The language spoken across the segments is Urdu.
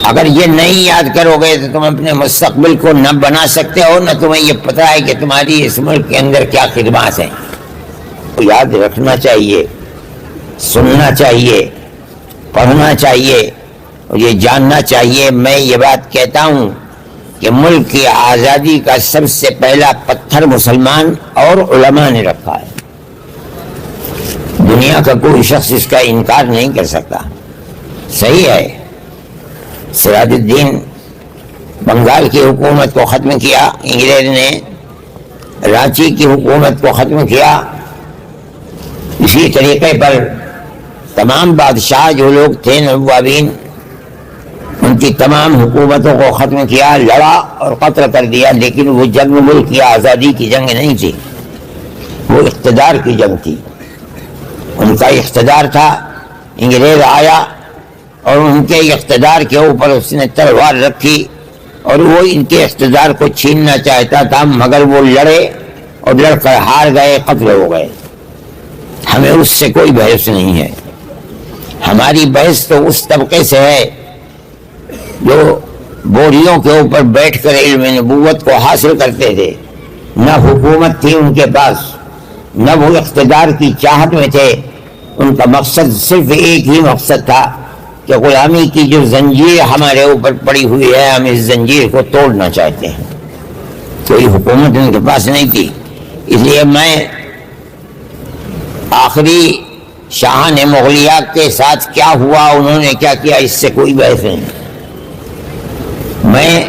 اگر یہ نہیں یاد کرو گے تو تم اپنے مستقبل کو نہ بنا سکتے ہو، نہ تمہیں یہ پتہ ہے کہ تمہاری اس ملک کے اندر کیا خدمات ہیں۔ یاد رکھنا چاہیے، سننا چاہیے، پڑھنا چاہیے اور یہ جاننا چاہیے۔ میں یہ بات کہتا ہوں کہ ملک کی آزادی کا سب سے پہلا پتھر مسلمان اور علماء نے رکھا ہے۔ دنیا کا کوئی شخص اس کا انکار نہیں کر سکتا۔ صحیح ہے، سراج الدین بنگال کی حکومت کو ختم کیا انگریز نے، رانچی کی حکومت کو ختم کیا، اسی طریقے پر تمام بادشاہ جو لوگ تھے نوابین، ان کی تمام حکومتوں کو ختم کیا، لڑا اور قتل کر دیا، لیکن وہ جنگ ملک کی آزادی کی جنگ نہیں تھی، وہ اقتدار کی جنگ تھی۔ ان کا اقتدار تھا، انگریز آیا اور ان کے اقتدار کے اوپر اس نے تلوار رکھی اور وہ ان کے اقتدار کو چھیننا چاہتا تھا، مگر وہ لڑے اور لڑ کر ہار گئے، قتل ہو گئے۔ ہمیں اس سے کوئی بحث نہیں ہے، ہماری بحث تو اس طبقے سے ہے جو بوریوں کے اوپر بیٹھ کر علم نبوت کو حاصل کرتے تھے، نہ حکومت تھی ان کے پاس، نہ وہ اقتدار کی چاہت میں تھے۔ ان کا مقصد صرف ایک ہی مقصد تھا کہ غلامی کی جو زنجیر ہمارے اوپر پڑی ہوئی ہے، ہم اس زنجیر کو توڑنا چاہتے ہیں۔ کوئی حکومت ان کے پاس نہیں تھی۔ اس لیے میں آخری شاہان مغلیہ کے ساتھ کیا ہوا، انہوں نے کیا کیا، اس سے کوئی بحث نہیں۔ میں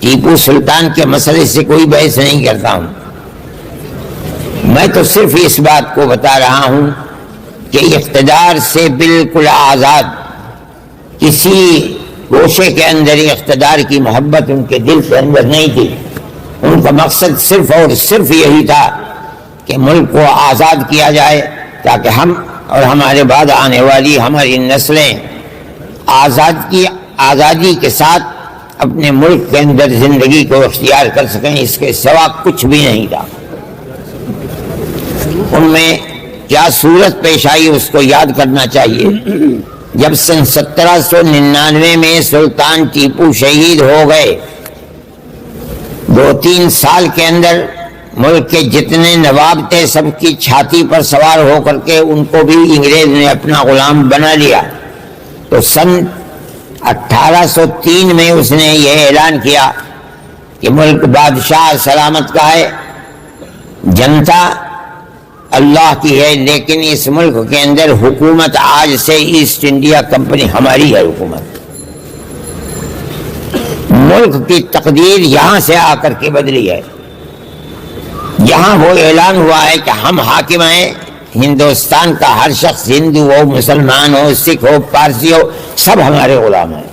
ٹیپو سلطان کے مسئلے سے کوئی بحث نہیں کرتا ہوں، میں تو صرف اس بات کو بتا رہا ہوں کہ اقتدار سے بالکل آزاد، کسی گوشے کے اندر اقتدار کی محبت ان کے دل کے اندر نہیں تھی۔ ان کا مقصد صرف اور صرف یہی تھا کہ ملک کو آزاد کیا جائے تاکہ ہم اور ہمارے بعد آنے والی ہماری نسلیں آزادی کے ساتھ اپنے ملک کے اندر زندگی کو اختیار کر سکیں، اس کے سوا کچھ بھی نہیں تھا۔ ان میں کیا صورت پیش آئی اس کو یاد کرنا چاہیے۔ جب سن 1799 میں سلطان ٹیپو شہید ہو گئے، 2-3 سال کے اندر ملک کے جتنے نواب تھے سب کی چھاتی پر سوار ہو کر کے ان کو بھی انگریز نے اپنا غلام بنا لیا۔ تو سن 1803 میں اس نے یہ اعلان کیا کہ ملک بادشاہ سلامت کا ہے، جنتا اللہ کی ہے، لیکن اس ملک کے اندر حکومت آج سے ایسٹ انڈیا کمپنی ہماری ہے حکومت۔ ملک کی تقدیر یہاں سے آ کر کے بدلی ہے، یہاں وہ اعلان ہوا ہے کہ ہم حاکم ہیں، ہندوستان کا ہر شخص، ہندو ہو، مسلمان ہو، سکھ ہو، پارسی ہو، سب ہمارے غلام ہیں۔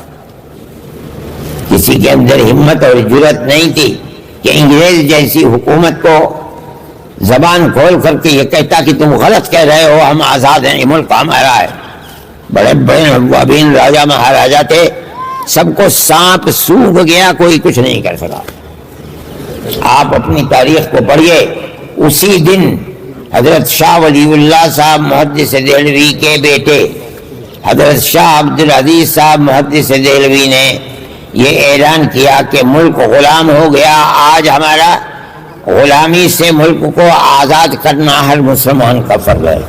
کسی کے اندر ہمت اور جرأت نہیں تھی کہ انگریز جیسی حکومت کو زبان کھول کر کے یہ کہتا کہ تم غلط کہہ رہے ہو، ہم آزاد ہیں، یہ ملک ہمارا ہے۔ بڑے بڑے نوابین، راجا مہاراجا تھے، سب کو سانپ سونگھ گیا، کوئی کچھ نہیں کر سکا۔ آپ اپنی تاریخ کو پڑھیے، اسی دن حضرت شاہ ولی اللہ صاحب محدث دہلوی کے بیٹے حضرت شاہ عبدالعزیز صاحب محدث دہلوی نے یہ اعلان کیا کہ ملک غلام ہو گیا، آج ہمارا غلامی سے ملک کو آزاد کرنا ہر مسلمان کا فرض ہے۔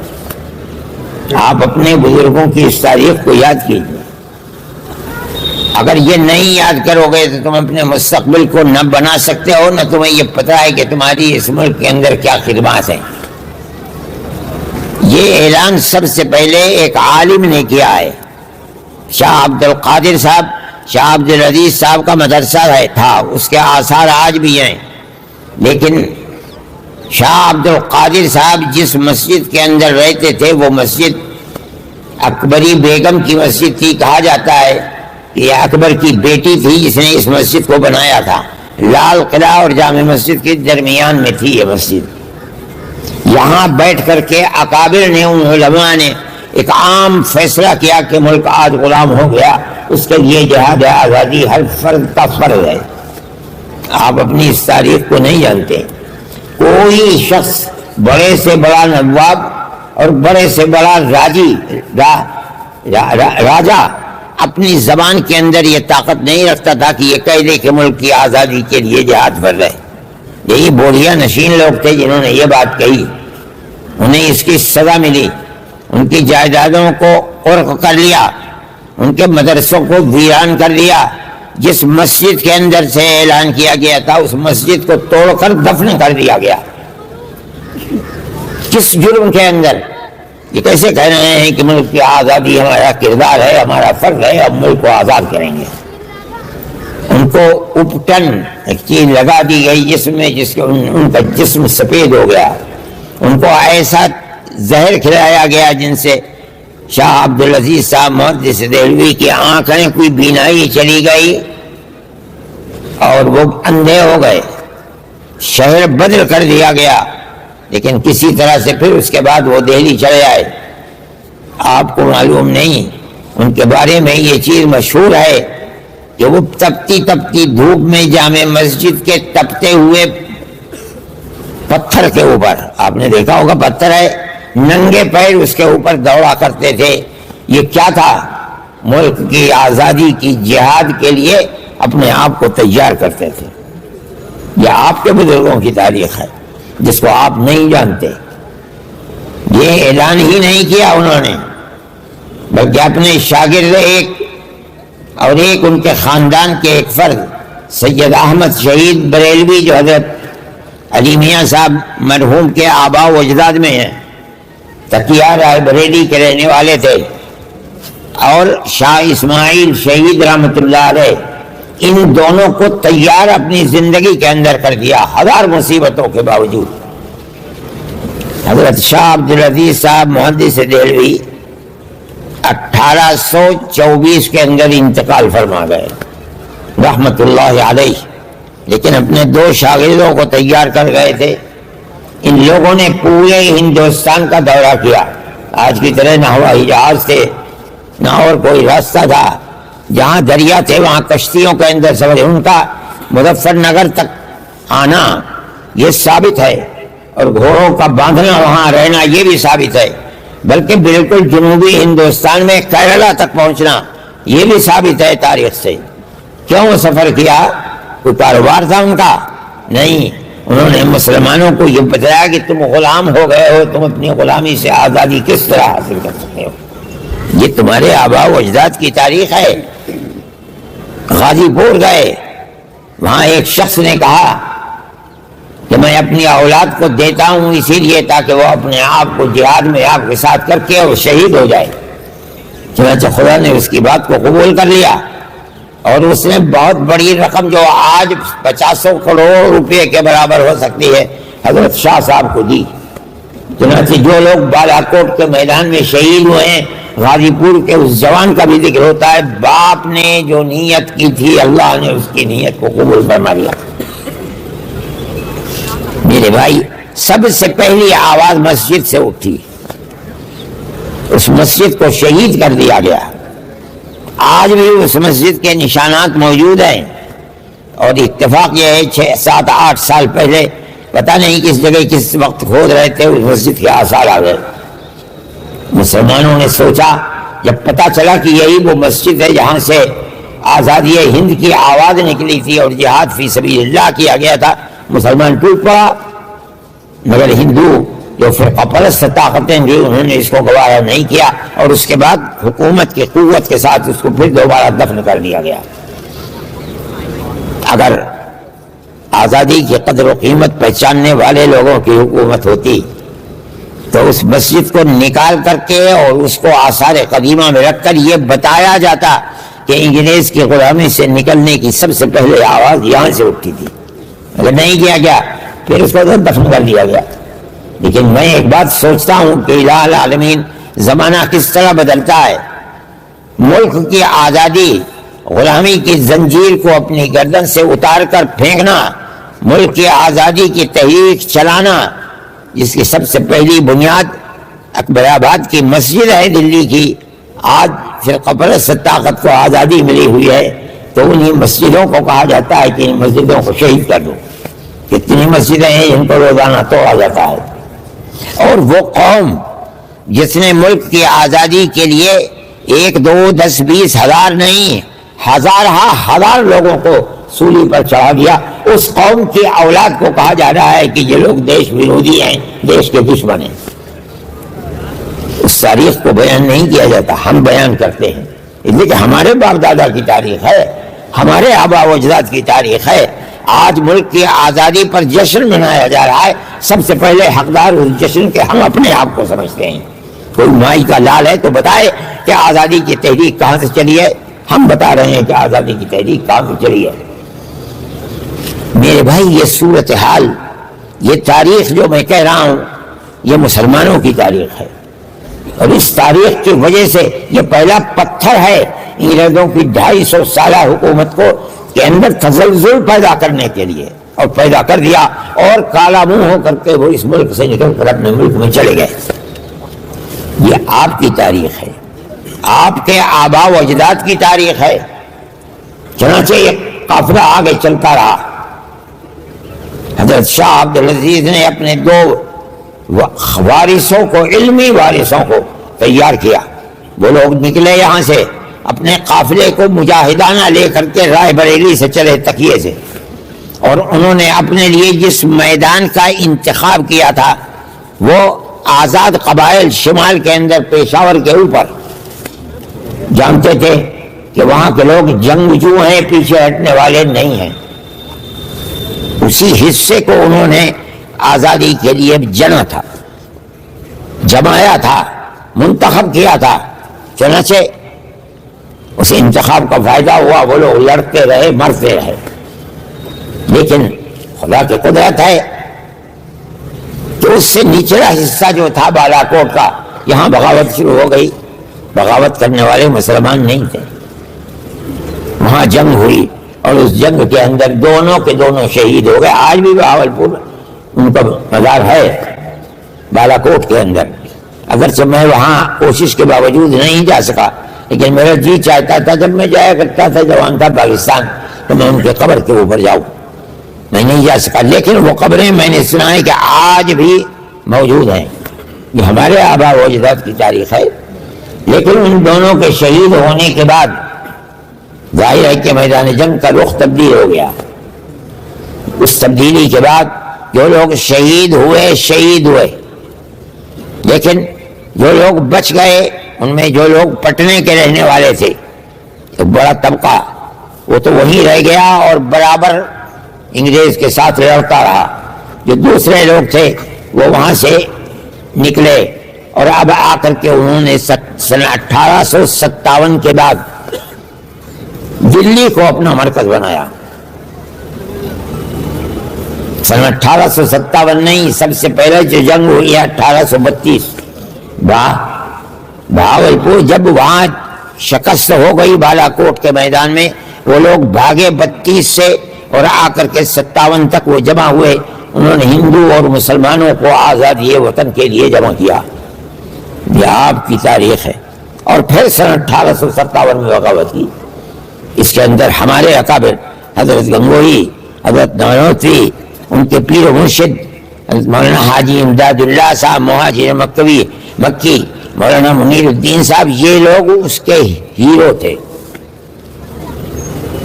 آپ اپنے بزرگوں کی اس تاریخ کو یاد کیجیے۔ اگر یہ نہیں یاد کرو گے تو تم اپنے مستقبل کو نہ بنا سکتے ہو، نہ تمہیں یہ پتہ ہے کہ تمہاری اس ملک کے اندر کیا خدمات ہیں۔ یہ اعلان سب سے پہلے ایک عالم نے کیا ہے، شاہ عبد القادر صاحب، شاہ عبدالعزیز صاحب کا مدرسہ تھا، اس کے آثار آج بھی ہیں، لیکن شاہ عبد القادر صاحب جس مسجد کے اندر رہتے تھے وہ مسجد اکبری بیگم کی مسجد تھی۔ کہا جاتا ہے کہ یہ اکبر کی بیٹی تھی جس نے اس مسجد کو بنایا تھا۔ لال قلعہ اور جامع مسجد کے درمیان میں تھی یہ مسجد۔ یہاں بیٹھ کر کے اکابر نے، ان علماء نے ایک عام فیصلہ کیا کہ ملک آج غلام ہو گیا، اس کے لیے جہاد آزادی ہر فرد کا فرض ہے۔ آپ اپنی اس تاریخ کو نہیں جانتے۔ کوئی شخص، بڑے سے بڑا نواب اور بڑے سے بڑا راجا، اپنی زبان کے اندر یہ طاقت نہیں رکھتا تھا کہ یہ کہہ دے کہ ملک کی آزادی کے لیے جہاد کر رہے. یہی بوریا نشین لوگ تھے جنہوں نے یہ بات کہی. انہیں اس کی سزا ملی. ان کی جائیدادوں کو قرق کر لیا, ان کے مدرسوں کو ویران کر دیا. جس مسجد کے اندر سے اعلان کیا گیا تھا اس مسجد کو توڑ کر دفن کر دیا گیا. کس جرم کے اندر؟ یہ کیسے کہہ رہے ہیں کہ ملک کی آزادی ہمارا کردار ہے, ہمارا فرض ہے, ہم ملک کو آزاد کریں گے. ان کو اپٹن ایک چیز لگا دی گئی جسم میں, جس کے ان کا جسم سفید ہو گیا. ان کو ایسا زہر کھلایا گیا جن سے شاہ عبدالعزیز صاحب محدث دہلوی کی آنکھیں کوئی بینائی چلی گئی اور وہ اندھے ہو گئے. شہر بدل کر دیا گیا, لیکن کسی طرح سے پھر اس کے بعد وہ دہلی چلے آئے. آپ کو معلوم نہیں, ان کے بارے میں یہ چیز مشہور ہے کہ وہ تپتی تپتی دھوپ میں جامع مسجد کے تپتے ہوئے پتھر کے اوپر, آپ نے دیکھا ہوگا پتھر ہے, ننگے پیر اس کے اوپر دوڑا کرتے تھے. یہ کیا تھا؟ ملک کی آزادی کی جہاد کے لیے اپنے آپ کو تیار کرتے تھے. یہ آپ کے بزرگوں کی تاریخ ہے جس کو آپ نہیں جانتے. یہ اعلان ہی نہیں کیا انہوں نے, بلکہ اپنے شاگرد ایک اور ایک ان کے خاندان کے ایک فرد سید احمد شہید بریلوی, جو حضرت علی میاں صاحب مرحوم کے آباء و اجداد میں ہیں, تقیہ رائے بریلی کے رہنے والے تھے, اور شاہ اسماعیل شہید رحمۃ اللہ علیہ, ان دونوں کو تیار اپنی زندگی کے اندر کر دیا ہزار مصیبتوں کے باوجود. حضرت شاہ عبدالعزیز صاحب محدث دہلوی 1824 کے اندر انتقال فرما گئے رحمت اللہ علیہ, لیکن اپنے 2 شاگردوں کو تیار کر گئے تھے. ان لوگوں نے پورے ہندوستان کا دورہ کیا. آج کی طرح نہ ہوائی جہاز تھے, نہ اور کوئی راستہ تھا. جہاں دریا تھے وہاں کشتیوں کے اندر سفر. ان کا مظفر نگر تک آنا یہ ثابت ہے, اور گھوڑوں کا باندھنا وہاں رہنا یہ بھی ثابت ہے. بلکہ بالکل جنوبی ہندوستان میں کیرلا تک پہنچنا یہ بھی ثابت ہے تاریخ سے. کیوں وہ سفر کیا؟ کوئی کاروبار تھا ان کا؟ نہیں. انہوں نے مسلمانوں کو یہ بتایا کہ تم غلام ہو گئے ہو, تم اپنی غلامی سے آزادی کس طرح حاصل کر سکتے ہو. یہ تمہارے آباء و اجداد کی تاریخ ہے. غازی پور گئے, وہاں ایک شخص نے کہا کہ میں اپنی اولاد کو دیتا ہوں اسی لیے تاکہ وہ اپنے آپ کو جہاد میں آپ کے ساتھ کر کے وہ شہید ہو جائے. چنانچہ خدا نے اس کی بات کو قبول کر لیا, اور اس نے بہت بڑی رقم جو آج 50 کروڑ روپے کے برابر ہو سکتی ہے حضرت شاہ صاحب کو دی. چنانچہ جو لوگ بالا کوٹ کے میدان میں شہید ہوئے ہیں, غازی پور کے اس جوان کا بھی ذکر ہوتا ہے. باپ نے جو نیت کی تھی اللہ نے اس کی نیت کو قبول فرما لیا. میرے بھائی, سب سے پہلی آواز مسجد سے اٹھی, اس مسجد کو شہید کر دیا گیا. آج بھی اس مسجد کے نشانات موجود ہیں, اور اتفاق یہ ہے 6 7 8 سال پہلے پتہ نہیں کس جگہ کس وقت کھود رہے تھے, اس مسجد کے آثار آ گئے. مسلمانوں نے سوچا, جب پتہ چلا کہ یہی وہ مسجد ہے جہاں سے آزادی ہند کی آواز نکلی تھی اور جہاد فی سبیل اللہ کیا گیا تھا, مسلمان ٹوٹ پڑا. مگر ہندو جو فرقہ پرست طاقتیں تھیں انہوں نے اس کو گوارا نہیں کیا, اور اس کے بعد حکومت کی قوت کے ساتھ اس کو پھر دوبارہ دفن کر دیا گیا. اگر آزادی کی قدر و قیمت پہچاننے والے لوگوں کی حکومت ہوتی تو اس مسجد کو نکال کر کے اور اس کو آثار قدیمہ میں رکھ کر یہ بتایا جاتا کہ انگریز کی غلامی سے نکلنے کی سب سے پہلے آواز یہاں سے اٹھی تھی. اگر نہیں کیا گیا پھر اس کو دفن کر دیا گیا. لیکن میں ایک بات سوچتا ہوں کہ الہ العالمین زمانہ کس طرح بدلتا ہے. ملک کی آزادی, غلامی کی زنجیر کو اپنی گردن سے اتار کر پھینکنا, ملک کی آزادی کی تحریک چلانا, جس کی سب سے پہلی بنیاد اکبر آباد کی مسجد ہے دلی کی. آج فرقہ پرست طاقت کو آزادی ملی ہوئی ہے تو انہیں مسجدوں کو کہا جاتا ہے کہ ان مسجدوں کو شہید کر دو. کتنی مسجدیں ہیں جن کو روزانہ توڑا جاتا ہے. اور وہ قوم جس نے ملک کی آزادی کے لیے ایک دو 10 20 ہزار نہیں، ہزار لوگوں کو سولی پر چڑھا دیا۔ اس قوم کی اولاد کو کہا جا رہا ہے کہ یہ لوگ دیش ورودھی ہیں، دیش کے دشمن ہیں۔ اس تاریخ کو بیان نہیں کیا جاتا، ہم بیان کرتے ہیں، اس لیے کہ ہمارے باپ دادا کی تاریخ ہے، ہمارے آبا و اجداد کی تاریخ ہے۔ آج ملک کی آزادی پر جشن منایا جا رہا ہے، سب سے پہلے حقدار اس جشن کے ہم اپنے آپ کو سمجھتے ہیں۔ کوئی مائی کا لال ہے تو بتائے کہ آزادی کی تحریک کہاں سے چلی ہے؟ ہم بتا رہے ہیں کہ آزادی کی تحریک کہاں سے چلی ہے۔ میرے بھائی، یہ صورتحال، یہ تاریخ جو میں کہہ رہا ہوں، یہ مسلمانوں کی تاریخ ہے، اور اس تاریخ کی وجہ سے یہ پہلا پتھر ہے انگریزوں کی 250 سالہ حکومت کو کے اندر تزلزل پیدا کرنے کے لیے، اور پیدا کر دیا، اور کالا منہ ہو کر کے وہ اس ملک سے نکل کر اپنے ملک میں چلے گئے۔ یہ آپ کی تاریخ ہے، آپ کے آبا و اجداد کی تاریخ ہے۔ چنانچہ یہ قافلہ آگے چلتا رہا۔ حضرت شاہ عبدالعزیز نے اپنے 2 وارثوں کو، علمی وارثوں کو تیار کیا۔ وہ لوگ نکلے یہاں سے اپنے قافلے کو مجاہدانہ لے کر کے رائے بریلی سے چلے تکیے سے، اور انہوں نے اپنے لیے جس میدان کا انتخاب کیا تھا وہ آزاد قبائل شمال کے اندر پشاور کے اوپر، جانتے تھے کہ وہاں کے لوگ جنگجو ہیں، پیچھے ہٹنے والے نہیں ہیں۔ اسی حصے کو انہوں نے آزادی کے لیے جنا تھا، جمایا تھا، منتخب کیا تھا۔ چنانچہ اس انتخاب کا فائدہ ہوا، وہ لوگ لڑتے رہے، مرتے رہے، لیکن خدا کی قدرت ہے کہ اس سے نچلا حصہ جو تھا بالا کوٹ کا، یہاں بغاوت شروع ہو گئی۔ بغاوت کرنے والے مسلمان نہیں تھے، وہاں جنگ ہوئی، اور اس جنگ کے اندر دونوں کے دونوں شہید ہو گئے۔ آج بھی بہاولپور ان کا مزار ہے بالا کوٹ کے اندر، اگرچہ میں وہاں کوشش کے باوجود نہیں جا سکا، لیکن میرا جی چاہتا تھا، جب میں جایا کرتا تھا جوان تھا پاکستان، تو میں ان کے قبر کے اوپر جاؤں، میں نہیں جا سکا۔ لیکن وہ قبریں میں نے سنا ہے کہ آج بھی موجود ہیں۔ یہ ہمارے آبا و اجداد کی تاریخ ہے، لیکن ان دونوں کے شہید ہونے کے بعد ظاہر ہے کہ میدان جنگ کا رخ تبدیل ہو گیا۔ اس تبدیلی کے بعد جو لوگ شہید ہوئے، لیکن جو لوگ بچ گئے، ان میں جو لوگ پٹنے کے رہنے والے تھے، تو بڑا طبقہ وہ تو وہیں رہ گیا اور برابر انگریز کے ساتھ لڑتا رہا۔ جو دوسرے لوگ تھے وہ وہاں سے نکلے، اور اب آ کر کے انہوں نے سن 1857 کے بعد دلی کو اپنا مرکز بنایا۔ سن 1857 نہیں، سب سے پہلے جو جنگ ہوئی ہے 1832 بہاولپور، جب وہاں شکست ہو گئی بالا کوٹ کے میدان میں، وہ لوگ بھاگے 32 سے، اور آ کر کے 57 تک وہ جمع ہوئے۔ انہوں نے ہندو اور مسلمانوں کو آزادی وطن کے لیے جمع کیا۔ یہ آپ کی تاریخ ہے۔ اور پھر سن 1857 میں بغاوت کی۔ اس کے اندر ہمارے اکابر حضرت گنگوہی، حضرت نانوتوی، ان کے پیر و مرشد حضرت مولانا حاجی امداد اللہ صاحب مہاجر مکی، مولانا منیر الدین صاحب، یہ لوگ اس کے ہیرو تھے۔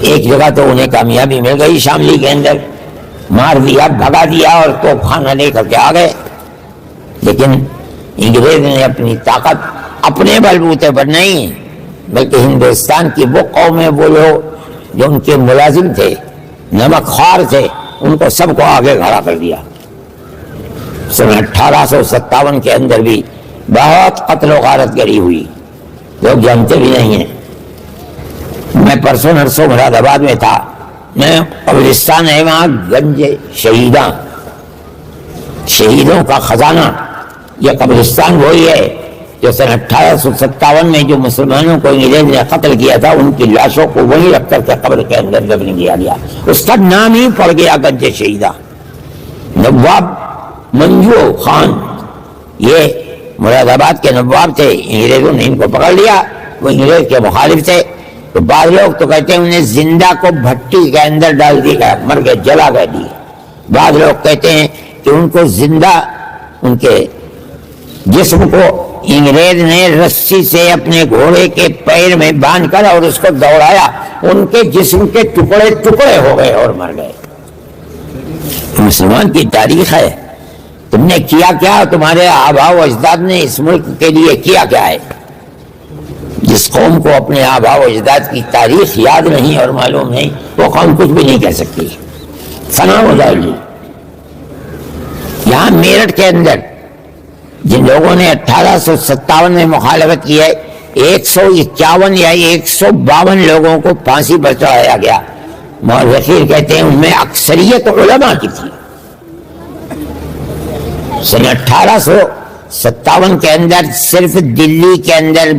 ایک جگہ تو انہیں کامیابی مل گئی، شاملی کے اندر مار دیا، بھگا دیا، اور توپ خانہ لے کر کے آ گئے۔ لیکن انگریز نے اپنی طاقت اپنے بلبوتے پر نہیں، بلکہ ہندوستان کی وہ قومیں، وہ لوگ جو ان کے ملازم تھے، نمک خوار تھے، ان کو سب کو آگے کھڑا کر دیا۔ سن 1857 کے اندر بھی بہت قتل و غارت گری ہوئی، لوگ جانتے بھی نہیں ہیں۔ میں پرسوں نرسوں مراد آباد میں تھا، میں قبرستان ہے وہاں گنج شہیدوں کا خزانہ، یہ قبرستان وہی ہے جو سن 1857 میں جو مسلمانوں کو انگریز نے قتل کیا تھا، ان کی لاشوں کو وہیں رکھ کر کے قبر کے اندر دفن کیا گیا۔ اس کا نام ہی پڑ گیا گنج شہیدہ۔ نواب منجو خان، یہ مراد آباد کے نواب تھے، انگریزوں نے ان کو پکڑ لیا، وہ انگریز کے مخالف تھے۔ تو بعض لوگ تو کہتے ہیں انہیں زندہ کو بھٹی کے اندر ڈال دی گیا، مر گئے، جلا گئے دی۔ بعض لوگ کہتے ہیں کہ ان کو زندہ، ان کے جسم کو انگریز نے رسی سے اپنے گھوڑے کے پیر میں باندھ کر اور اس کو دوڑایا، ان کے جسم کے ٹکڑے ٹکڑے ہو گئے اور مر گئے۔ مسلمان کی تاریخ ہے۔ تم نے کیا کیا، تمہارے آباء و اجداد نے اس ملک کے لیے کیا کیا ہے؟ جس قوم کو اپنے آباء و اجداد کی تاریخ یاد نہیں اور معلوم نہیں، وہ قوم کچھ بھی نہیں کہہ سکتی، فنا ہو جائے گی۔ یہاں میرٹھ کے اندر جن لوگوں نے 1857 میں مخالفت کی ہے، 151 یا 152 لوگوں کو پھانسی پر چڑھایا گیا۔ مورخین کہتے ہیں ان میں اکثریت علماء کی تھی۔ سن 1857 کے اندر صرف دلی کے اندر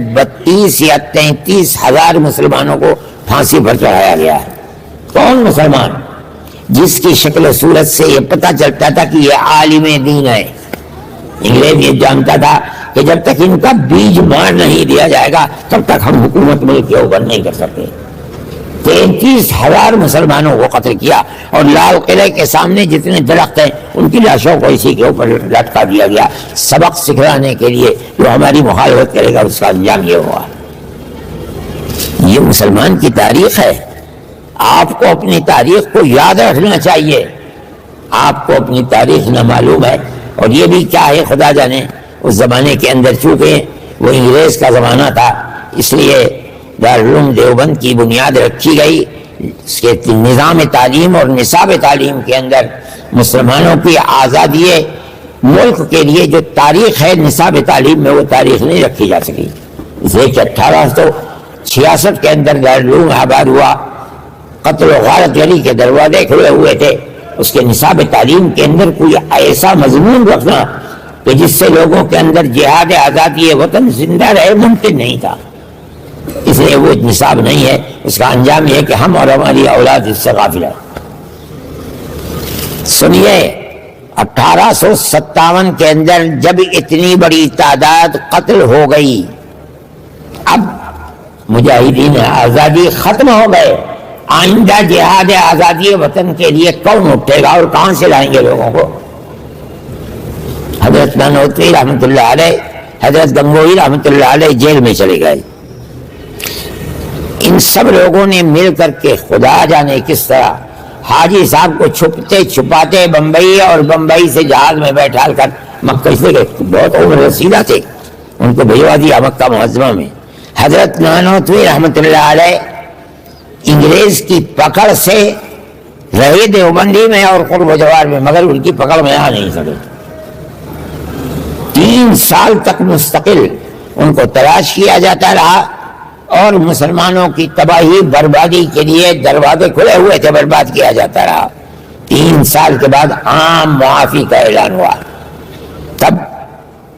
32 یا 33 ہزار مسلمانوں کو پھانسی پر چڑھایا گیا ہے۔ کون مسلمان؟ جس کی شکل و صورت سے یہ پتہ چلتا تھا کہ یہ عالم دین ہے۔ انگریز یہ جانتا تھا کہ جب تک ان کا بیج مار نہیں دیا جائے گا تب تک ہم حکومت ملک کے اوپر نہیں کر سکتے۔ 33 ہزار مسلمانوں کو قتل کیا، اور لال قلعے کے سامنے جتنے درخت ہیں ان کی لاشوں کو اسی کے اوپر لٹکا دیا گیا، سبق سکھلانے کے لیے جو ہماری مخالفت کرے گا اس کا انجام یہ ہوا۔ یہ مسلمان کی تاریخ ہے۔ آپ کو اپنی تاریخ کو یاد رکھنا چاہیے۔ آپ کو اپنی تاریخ نہ معلوم ہے، اور یہ بھی کیا ہے خدا جانے۔ اس زمانے کے اندر چونکہ وہ انگریز کا زمانہ تھا، اس لیے دارالعلوم دیوبند کی بنیاد رکھی گئی۔ اس کے نظام تعلیم اور نصاب تعلیم کے اندر مسلمانوں کی آزادی ملک کے لیے جو تاریخ ہے نصاب تعلیم میں، وہ تاریخ نہیں رکھی جا سکی۔ اس لیے کہ 1866 کے اندر دارالعلوم آباد ہوا، قتل و غارت گری کے دروازے کھلے ہوئے تھے۔ اس کے نصاب تعلیم کے اندر کوئی ایسا مضمون رکھنا کہ جس سے لوگوں کے اندر جہاد آزادی وطن زندہ رہے ممکن نہیں تھا، اس لیے وہ نصاب نہیں ہے۔ اس کا انجام یہ ہے کہ ہم اور ہماری اولاد اس سے غافل ہے۔ سنیے، 1857 کے اندر جب اتنی بڑی تعداد قتل ہو گئی، اب مجاہدین آزادی ختم ہو گئے، آئندہ جہاد آزادی وطن کے لیے کون اٹھے گا اور کہاں سے لائیں گے لوگوں کو؟ حضرت نانوتوی رحمۃ اللہ علیہ، حضرت گنگوہی رحمۃ اللہ علیہ جیل میں چلے گئے۔ ان سب لوگوں نے مل کر کے خدا جانے کس طرح حاجی صاحب کو چھپتے چھپاتے بمبئی، اور بمبئی سے جہاز میں بیٹھا کر مکہ سے گئے۔ بہت عمر رسیدہ تھے، ان کو بھجوا دیا مکہ معظمہ میں۔ حضرت نانوتوی رحمۃ اللہ علیہ انگریز کی پکڑ سے رہے دیوبندی میں اور قرب و جوار میں، مگر ان کی پکڑ میں آ نہیں سکے۔ 3 سال تک مستقل ان کو تلاش کیا جاتا رہا، اور مسلمانوں کی تباہی بربادی کے لیے دروازے کھلے ہوئے تھے، برباد کیا جاتا رہا۔ 3 سال کے بعد عام معافی کا اعلان ہوا، تب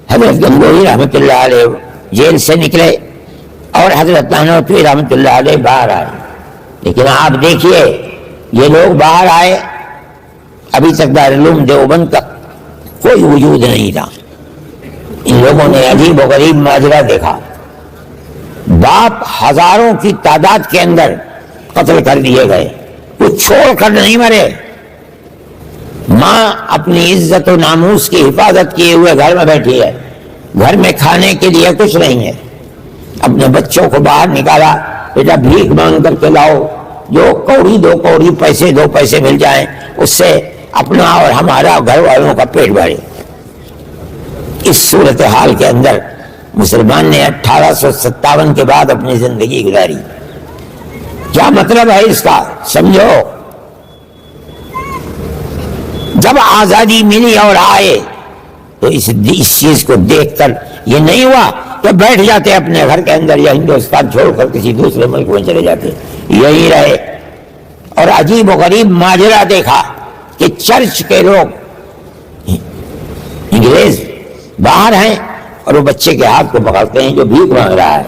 حضرت گنگوہی رحمۃ اللہ علیہ جیل سے نکلے اور حضرت نانوتوی رحمۃ اللہ علیہ باہر آئے۔ لیکن آپ دیکھیے، یہ لوگ باہر آئے، ابھی تک دارالعلوم دیوبند کا کوئی وجود نہیں تھا۔ ان لوگوں نے عجیب و غریب ماجرا دیکھا۔ باپ ہزاروں کی تعداد کے اندر قتل کر دیے گئے، کچھ چھوڑ کر نہیں مرے۔ ماں اپنی عزت و ناموس کی حفاظت کیے ہوئے گھر میں بیٹھی ہے، گھر میں کھانے کے لیے کچھ نہیں ہے۔ اپنے بچوں کو باہر نکالا، بیٹا بھیک مانگ کر کے لاؤ، جو کوڑی 2 کوڑی پیسے 2 پیسے مل جائیں، اس سے اپنا اور ہمارا گھر والوں کا پیٹ بھرے۔ اس صورتحال کے اندر مسلمان نے 1857 کے بعد اپنی زندگی گزاری۔ کیا مطلب ہے اس کا؟ سمجھو، جب آزادی ملی اور آئے تو اس چیز کو دیکھ کر یہ نہیں ہوا کہ بیٹھ جاتے اپنے گھر کے اندر یا ہندوستان چھوڑ کر کسی دوسرے ملک میں چلے جاتے، یہی رہے۔ اور عجیب و غریب ماجرا دیکھا کہ چرچ کے لوگ انگریز باہر ہیں اور وہ بچے کے ہاتھ کو پکڑتے ہیں جو بھیک مانگ رہا ہے،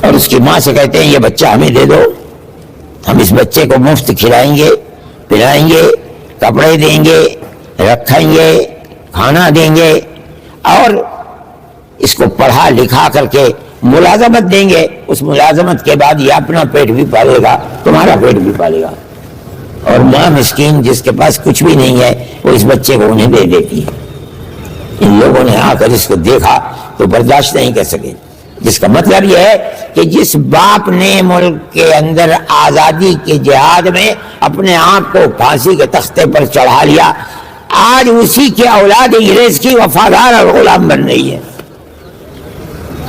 اور اس کی ماں سے کہتے ہیں یہ بچہ ہمیں دے دو، ہم اس بچے کو مفت کھلائیں گے، پلائیں گے، کپڑے دیں گے، رکھیں گے، کھانا دیں گے، اور اس کو پڑھا لکھا کر کے ملازمت دیں گے۔ اس ملازمت کے بعد یہ اپنا پیٹ بھی پالے گا، تمہارا پیٹ بھی پالے گا۔ اور ماں مسکین جس کے پاس کچھ بھی نہیں ہے، وہ اس بچے کو انہیں دے دیتی ہے۔ ان لوگوں نے آ کر اس کو دیکھا تو برداشت نہیں کر سکے، جس کا مطلب یہ ہے کہ جس باپ نے ملک کے اندر آزادی کے جہاد میں اپنے آپ کو پھانسی کے تختے پر چڑھا لیا، آج اسی کی اولاد انگریز کی وفادار اور غلام بن رہی ہے۔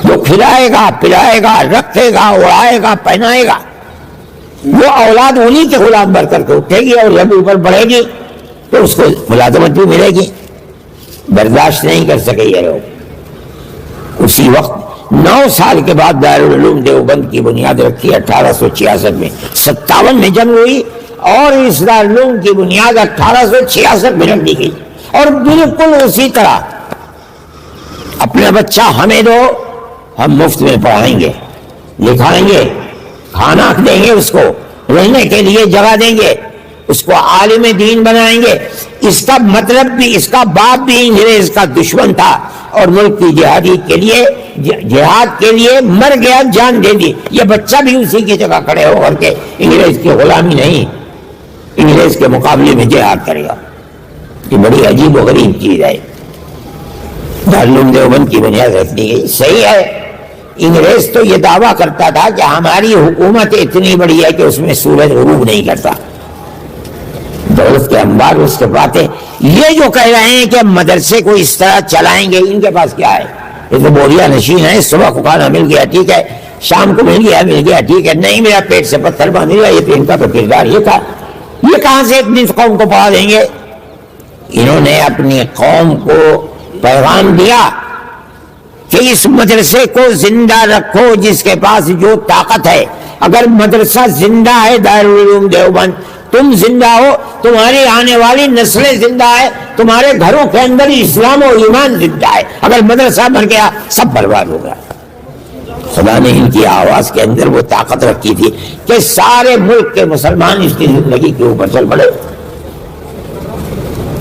جو کھلائے گا، پلائے گا، رکھے گا، اڑائے گا، پہنائے گا، وہ اولاد انہی کے غلام بن کر کے اٹھے گی، اور جب اوپر بڑھے گی تو اس کو ملازمت بھی ملے گی۔ برداشت نہیں کر سکے یہ لوگ۔ اسی وقت 9 سال کے بعد دارالعلوم دیوبند کی بنیاد رکھی 1866 میں، 57 میں جنگ ہوئی، اور اس دارالعلوم کی بنیاد 1866 میں رکھ دی گئی، اور بالکل اسی طرح اپنا بچہ ہمیں دو، ہم مفت میں پڑھائیں گے، لکھائیں گے، کھانا دیں گے، اس کو رہنے کے لیے جگہ دیں گے، اس کو عالم دین بنائیں گے۔ اس کا مطلب بھی، اس کا باپ بھی انگریز کا دشمن تھا، اور ملک کی جہادی کے لیے، جہاد کے لیے مر گیا، جان دے دی۔ یہ بچہ بھی اسی کی جگہ کھڑے ہو کر کے انگریز کی غلامی نہیں، انگریز کے مقابلے میں جہاد کرے گا۔ یہ بڑی عجیب و غریب چیز ہے۔ دارالعلوم دیوبند کی بنیاد رکھ دی گئی، صحیح ہے۔ انگریز تو یہ دعویٰ کرتا تھا کہ ہماری حکومت اتنی بڑی ہے کہ اس میں سورج غروب نہیں کرتا، دولت کے انبار اس کے باتیں۔ یہ جو کہہ رہے ہیں کہ مدرسے کو اس طرح چلائیں گے، ان کے پاس کیا ہے؟ یہ تو بوریا نشین ہے، صبح کو کھانا مل گیا ٹھیک ہے، شام کو مل گیا ٹھیک ہے، نہیں میرا پیٹ سے پتھر باندھ لیا۔ یہ تو ان کا تو کردار یہ تھا۔ یہ کہاں سے اتنی قوم کو پڑھا دیں گے؟ انہوں نے اپنی قوم کو پیغام دیا کہ اس مدرسے کو زندہ رکھو جس کے پاس جو طاقت ہے۔ اگر مدرسہ زندہ ہے دارالعلوم دیوبند، تم زندہ ہو، تمہاری آنے والی نسلیں زندہ ہے، تمہارے گھروں کے اندر اسلام و ایمان زندہ ہے۔ اگر مدرسہ بن گیا سب برباد ہو گیا۔ خدا نے ان کی آواز کے اندر وہ طاقت رکھی تھی کہ سارے ملک کے مسلمان اس کی زندگی کے اوپر چل پڑے۔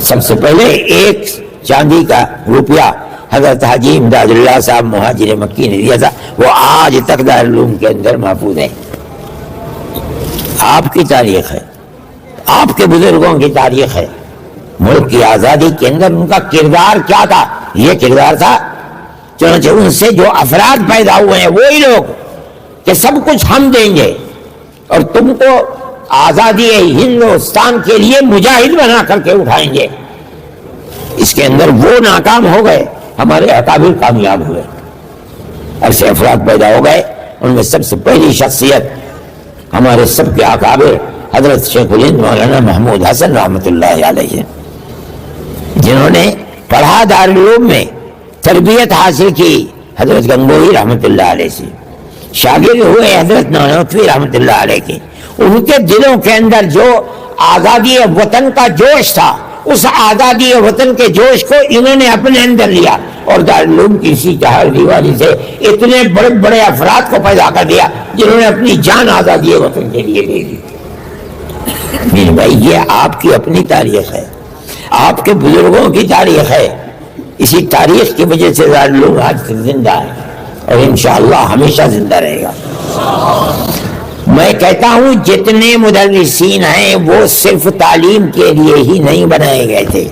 سب سے پہلے ایک چاندی کا روپیہ حضرت حاجی امداد اللہ صاحب مہاجر مکی نے دیا تھا، وہ آج تک دارالعلوم کے اندر محفوظ ہے۔ آپ کی تاریخ ہے، آپ کے بزرگوں کی تاریخ ہے۔ ملک کی آزادی کے اندر ان کا کردار کیا تھا؟ یہ کردار تھا، چنانچہ ان سے جو افراد پیدا ہوئے ہیں وہی لوگ کہ سب کچھ ہم دیں گے اور تم کو آزادی ہندوستان کے لیے مجاہد بنا کر کے اٹھائیں گے۔ اس کے اندر وہ ناکام ہو گئے، ہمارے اکابر کامیاب ہوئے۔ ایسے افراد پیدا ہو گئے، ان میں سب سے پہلی شخصیت ہمارے سب کے اکابر حضرت شیخ الہند مولانا محمود حسن رحمۃ اللہ علیہ، جنہوں نے پڑھا دارالعلوم میں، تربیت حاصل کی حضرت گنگوہی رحمۃ اللہ علیہ سے، شاگرد ہوئے حضرت نانوتوی رحمۃ اللہ علیہ کے۔ ان کے دلوں کے اندر جو آزادی وطن کا جوش تھا، اس آزادی وطن کے جوش کو انہوں نے اپنے اندر لیا، اور دارالعلوم کی اسی چہار دیواری سے اتنے بڑے بڑے افراد کو پیدا کر دیا جنہوں نے اپنی جان آزادی وطن کے لیے دے دی۔ میرے بھائی، یہ آپ کی اپنی تاریخ ہے، آپ کے بزرگوں کی تاریخ ہے۔ اسی تاریخ کی وجہ سے دارالعلوم آج تک زندہ ہے، اور انشاءاللہ ہمیشہ زندہ رہے گا۔ میں کہتا ہوں جتنے مدرسین ہیں وہ صرف تعلیم کے لیے ہی نہیں بنائے گئے تھے،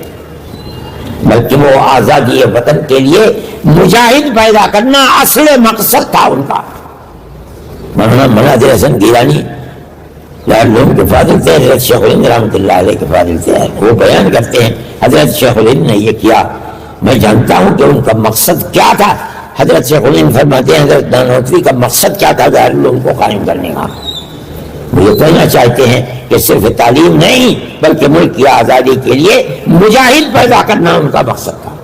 بلکہ وہ آزادی وطن کے لیے مجاہد پیدا کرنا اصل مقصد تھا ان کا۔ مولانا مناظر حسن گیلانی دارالعلوم کے فاضل تھے، حضرت شیخ الہند رحمۃ اللہ علیہ کے فاضل تھے۔ وہ بیان کرتے ہیں حضرت شیخ الہند نے یہ کیا، میں جانتا ہوں کہ ان کا مقصد کیا تھا۔ حضرت شیخ الہند فرماتے ہیں حضرت نانوتوی کا مقصد کیا تھا دارالعلوم کو قائم کرنے کا؟ وہ یہ کہنا چاہتے ہیں کہ صرف تعلیم نہیں بلکہ ملک کی آزادی کے لیے مجاہد پیدا کرنا ان کا مقصد تھا،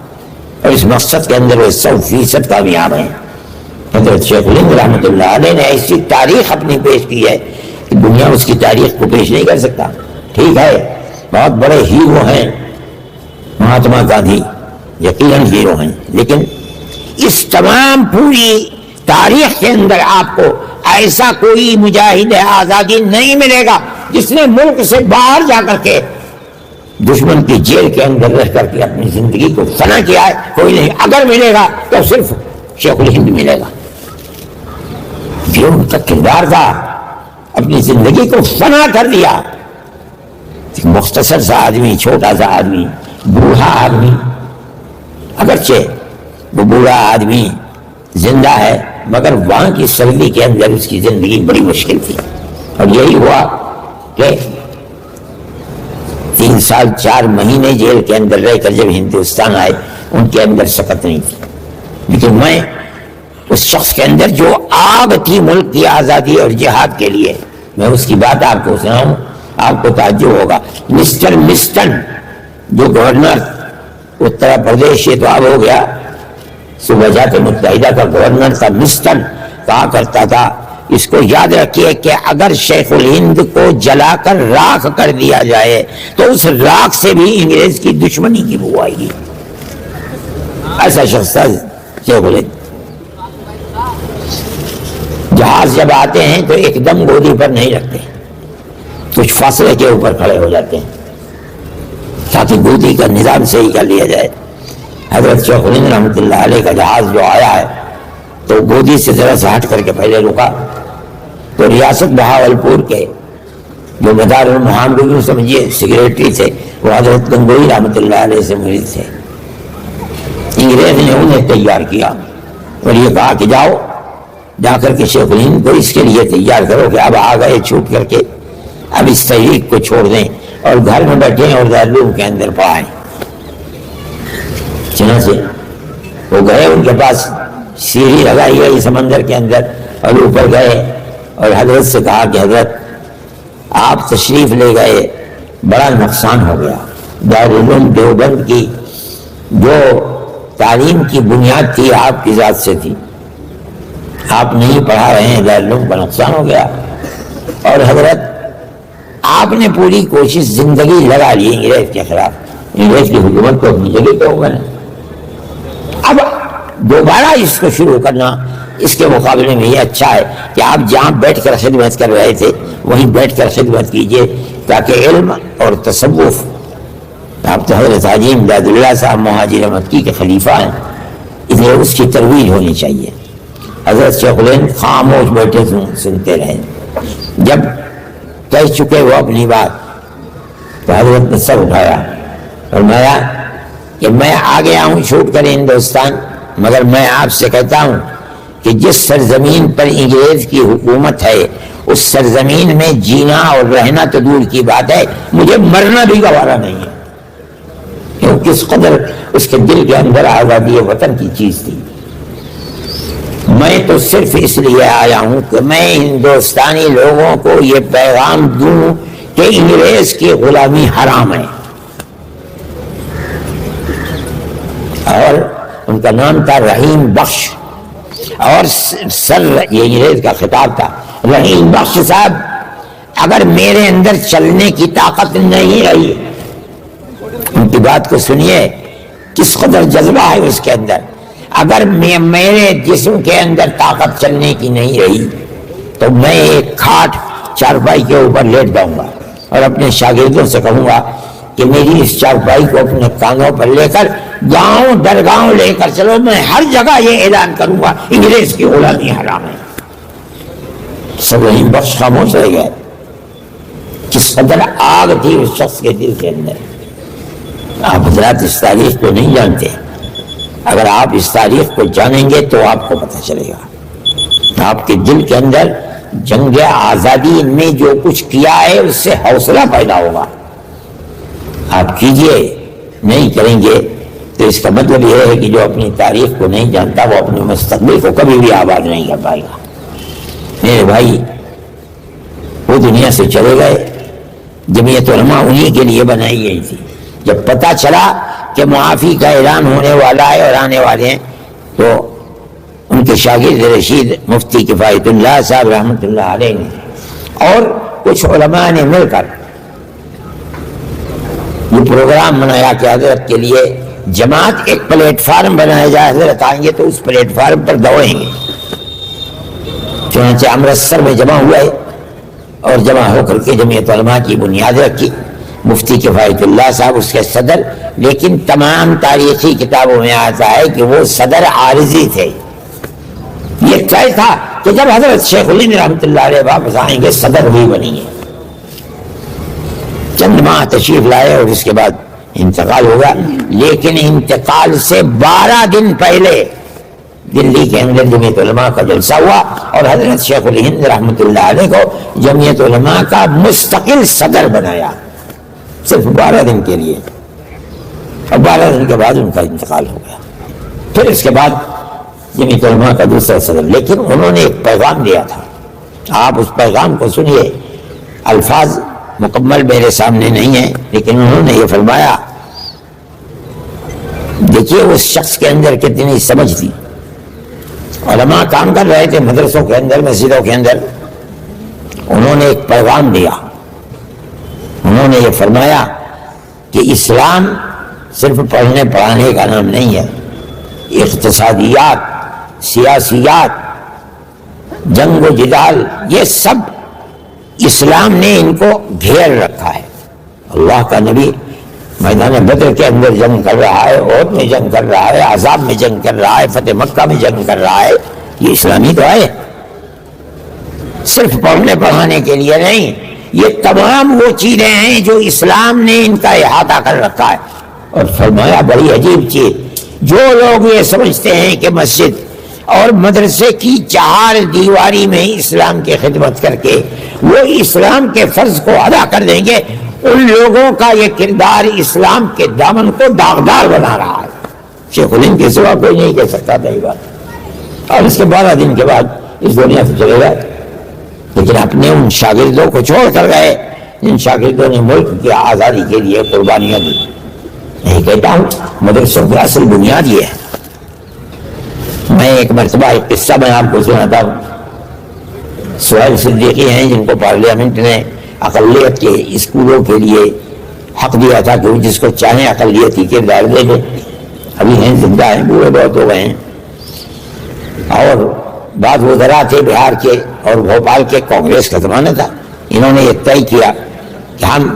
اور اس مقصد کے اندر وہ 100% کامیاب ہیں۔ حضرت شیخ الہند رحمۃ اللہ علیہ نے ایسی تاریخ اپنی پیش کی ہے کہ دنیا اس کی تاریخ کو پیش نہیں کر سکتا۔ ٹھیک ہے، بہت بڑے ہیرو ہیں مہاتما گاندھی، یقیناً ہیرو ہیں، لیکن اس تمام پوری تاریخ کے اندر آپ کو ایسا کوئی مجاہد آزادی نہیں ملے گا جس نے ملک سے باہر جا کر کے دشمن کی جیل کے اندر رہ کر کے اپنی زندگی کو فنا کیا ہے، کوئی نہیں۔ اگر ملے گا تو صرف شیخ الہند ملے گا، جو ان کا کردار تھا، اپنی زندگی کو فنا کر دیا۔ مختصر سا آدمی، چھوٹا سا آدمی، بوڑھا آدمی، اگرچہ وہ بوڑھا آدمی زندہ ہے مگر وہاں کی سردی کے اندر اس کی زندگی بڑی مشکل تھی، اور یہی ہوا کہ 3 سال 4 مہینے جیل کے اندر رہ کر جب ہندوستان آئے ان کے اندر سکت نہیں تھی، لیکن میں اس شخص کے اندر جو آگ تھی ملک کی آزادی اور جہاد کے لیے، میں اس کی بات آپ کو سناؤں، آپ کو تعجب ہوگا۔ مسٹر مسٹن جو گورنر اتر پردیش، یہ تو اب ہو گیا، صوبہ جات متحدہ کا گورنر تھا، مسٹن کہا کرتا تھا، اس کو یاد رکھیے کہ اگر شیخ الہند کو جلا کر راکھ کر دیا جائے تو اس راکھ سے بھی انگریز کی دشمنی کی بو آئے گی۔ ایسا شخص تھا شیخ الہند۔ جہاز جب آتے ہیں تو ایک دم گودی پر نہیں رکھتے، کچھ فاصلے کے اوپر کھڑے ہو جاتے ہیں تاکہ گودی کا نظام صحیح کر لیا جائے۔ حضرت شیخ الہند رحمۃ اللہ علیہ کا جہاز جو آیا ہے تو گودی سے ذرا سے ہٹ کر کے پہلے رکا، تو ریاست بہاولپور کے جو مدار المحامدین سمجھیے سیکریٹری تھے، وہ حضرت گنگوئی رحمۃ اللہ علیہ سے مرید تھے۔ انگریز نے انہیں تیار کیا اور یہ کہا کہ جاؤ جا کر کے شیخ الہند کو اس کے لیے تیار کرو کہ اب آ گئے چھوٹ کر کے، اب اس تحریک کو چھوڑ دیں اور گھر میں بیٹھیں اور دارالعلوم کے اندر پڑھائیں۔ چنانچہ وہ گئے، ان کے پاس سیڑھی لگائی گئی سمندر کے اندر، اور اوپر گئے اور حضرت سے کہا کہ حضرت آپ تشریف لے گئے، بڑا نقصان ہو گیا، دارالعلوم دیوبند کی جو تعلیم کی بنیاد تھی آپ کی ذات سے تھی، آپ نہیں پڑھا رہے ہیں، دارالعلوم کا نقصان ہو گیا۔ اور حضرت آپ نے پوری کوشش زندگی لگا لی انگریز کے خلاف، انگریز کی حکومت کو اپنی جگہ پہ ہوگا، اب دوبارہ اس کو شروع کرنا اس کے مقابلے میں یہ اچھا ہے کہ آپ جہاں بیٹھ کر خدمت کر رہے تھے وہیں بیٹھ کر خدمت کیجئے، تاکہ علم اور تصوف، آپ تو حضرت حاجی امداد اللہ صاحب مہاجر مکی کے خلیفہ ہیں، اس لیے اس کی ترویج ہونی چاہیے۔ حضرت شیخ الہند خاموش بیٹھے سنتے رہے، جب کہہ چکے وہ اپنی بات تو حضرت نے سر اٹھایا اور فرمایا کہ میں آ گیا ہوں چھوٹ کر ہندوستان، مگر میں آپ سے کہتا ہوں کہ جس سرزمین پر انگریز کی حکومت ہے اس سرزمین میں جینا اور رہنا تو دور کی بات ہے، مجھے مرنا بھی گوارا نہیں ہے، کیوں کس قدر اس کے دل کے اندر آزادی وطن کی چیز تھی۔ میں تو صرف اس لیے آیا ہوں کہ میں ہندوستانی لوگوں کو یہ پیغام دوں کہ انگریز کی غلامی حرام ہے۔ اور ان کا نام تھا رحیم بخش، اور سر یہ انگریز کا خطاب تھا، رحیم بخش صاحب اگر میرے اندر چلنے کی طاقت نہیں رہی، ان کی بات کو سنیے کس قدر جذبہ ہے اس کے اندر، اگر میرے جسم کے اندر طاقت چلنے کی نہیں رہی تو میں ایک کھاٹ چارپائی کے اوپر لیٹ جاؤں گا اور اپنے شاگردوں سے کہوں گا کہ میری اس چارپائی کو اپنے کانوں پر لے کر گاؤں در گاؤں لے کر چلو، میں ہر جگہ یہ اعلان کروں گا انگریز کی غلامی حرام ہے۔ سب رحیم بخش خاموش رہ گئے، کس قدر آگ تھی اس شخص کے دل کے اندر۔ آپ حضرات اس تاریخ کو نہیں جانتے، اگر آپ اس تاریخ کو جانیں گے تو آپ کو پتہ چلے گا، آپ کے دل کے اندر جنگ آزادی نے جو کچھ کیا ہے اس سے حوصلہ پیدا ہوگا۔ آپ کیجئے، نہیں کریں گے تو اس کا مطلب یہ ہے کہ جو اپنی تاریخ کو نہیں جانتا وہ اپنے مستقبل کو کبھی بھی آباد نہیں کر پائے گا۔ میرے بھائی وہ دنیا سے چلے گئے، جمعیت علماء انہی کے لیے بنائی گئی تھی۔ جب پتہ چلا کہ معافی کا اعلان ہونے والا ہے اور آنے والے ہیں تو ان کے شاگرد رشید مفتی کفایت اللہ صاحب رحمۃ اللہ علیہ نے اور کچھ علماء نے مل کر یہ پروگرام بنایا کہ حضرت کے لیے جماعت ایک پلیٹ فارم بنایا جائے، حضرت آئیں گے تو اس پلیٹ فارم پر دوڑیں گے۔ چنانچہ امرتسر میں جمع ہوئے اور جمع ہو کر کے جمعیت علماء کی بنیاد رکھی، مفتی کفایت اللہ صاحب اس کے صدر، لیکن تمام تاریخی کتابوں میں آتا ہے کہ وہ صدر عارضی تھے۔ یہ طے تھا کہ جب حضرت شیخ الہند رحمۃ اللہ علیہ واپس آئیں گے صدر وہی بنیں گے۔ چند ماہ تشریف لائے اور اس کے بعد انتقال ہوگا، لیکن انتقال سے 12 دن پہلے دلی کے اندر جمعیت علماء کا جلسہ ہوا اور حضرت شیخ الہند رحمۃ اللہ علیہ کو جمعیت علماء کا مستقل صدر بنایا، صرف 12 دن کے لیے، اور 12 دن کے بعد ان کا انتقال ہو گیا۔ پھر اس کے بعد جمعیت علماء کا دوسرا صدر، لیکن انہوں نے ایک پیغام دیا تھا، آپ اس پیغام کو سنیے، الفاظ مکمل میرے سامنے نہیں ہیں، لیکن انہوں نے یہ فرمایا، دیکھیے اس شخص کے اندر کتنی سمجھ تھی۔ علماء کام کر رہے تھے مدرسوں کے اندر، مسجدوں کے اندر، انہوں نے ایک پیغام دیا، انہوں نے یہ فرمایا کہ اسلام صرف پڑھنے پڑھانے کا نام نہیں ہے، اقتصادیات، سیاسیات، جنگ و جدال، یہ سب اسلام نے ان کو گھیر رکھا ہے۔ اللہ کا نبی میدان بدر کے اندر جنگ کر رہا ہے، احد میں جنگ کر رہا ہے، عذاب میں جنگ کر رہا ہے، فتح مکہ میں جنگ کر رہا ہے، یہ اسلامی تو ہے، صرف پڑھنے پڑھانے کے لیے نہیں، یہ تمام وہ چیزیں ہیں جو اسلام نے ان کا احاطہ کر رکھا ہے۔ اور فرمایا بڑی عجیب چیز، جو لوگ یہ سمجھتے ہیں کہ مسجد اور مدرسے کی 4 دیواری میں اسلام کی خدمت کر کے وہ اسلام کے فرض کو ادا کر دیں گے، ان لوگوں کا یہ کردار اسلام کے دامن کو داغدار بنا رہا ہے۔ شیخ الہند کے سوا کوئی نہیں کہہ سکتا تھا یہ بات، اور اس کے 12 دن کے بعد اس دنیا سے چلے گئے، لیکن اپنے ان شاگردوں کو چھوڑ کر گئے جن شاگردوں نے ملک کی آزادی کے لیے قربانیاں دی۔ میں کہتا ہوں مدرسوں کی اصل بنیاد یہ ہے۔ میں ایک مرتبہ ایک قصہ میں آپ کو سناتا ہوں، سہیل صدیقی ہیں جن کو پارلیمنٹ نے اقلیت کے اسکولوں کے لیے حق دیا تھا کہ جس کو چاہیں اقلیتی کردار دے دیں، ابھی ہیں زندہ ہیں، بوڑھے بہت ہو گئے ہیں، اور بعض وزراء تھے بہار کے اور بھوپال کے، کانگریس کا زمانہ تھا، انہوں نے یہ طے کیا کہ ہم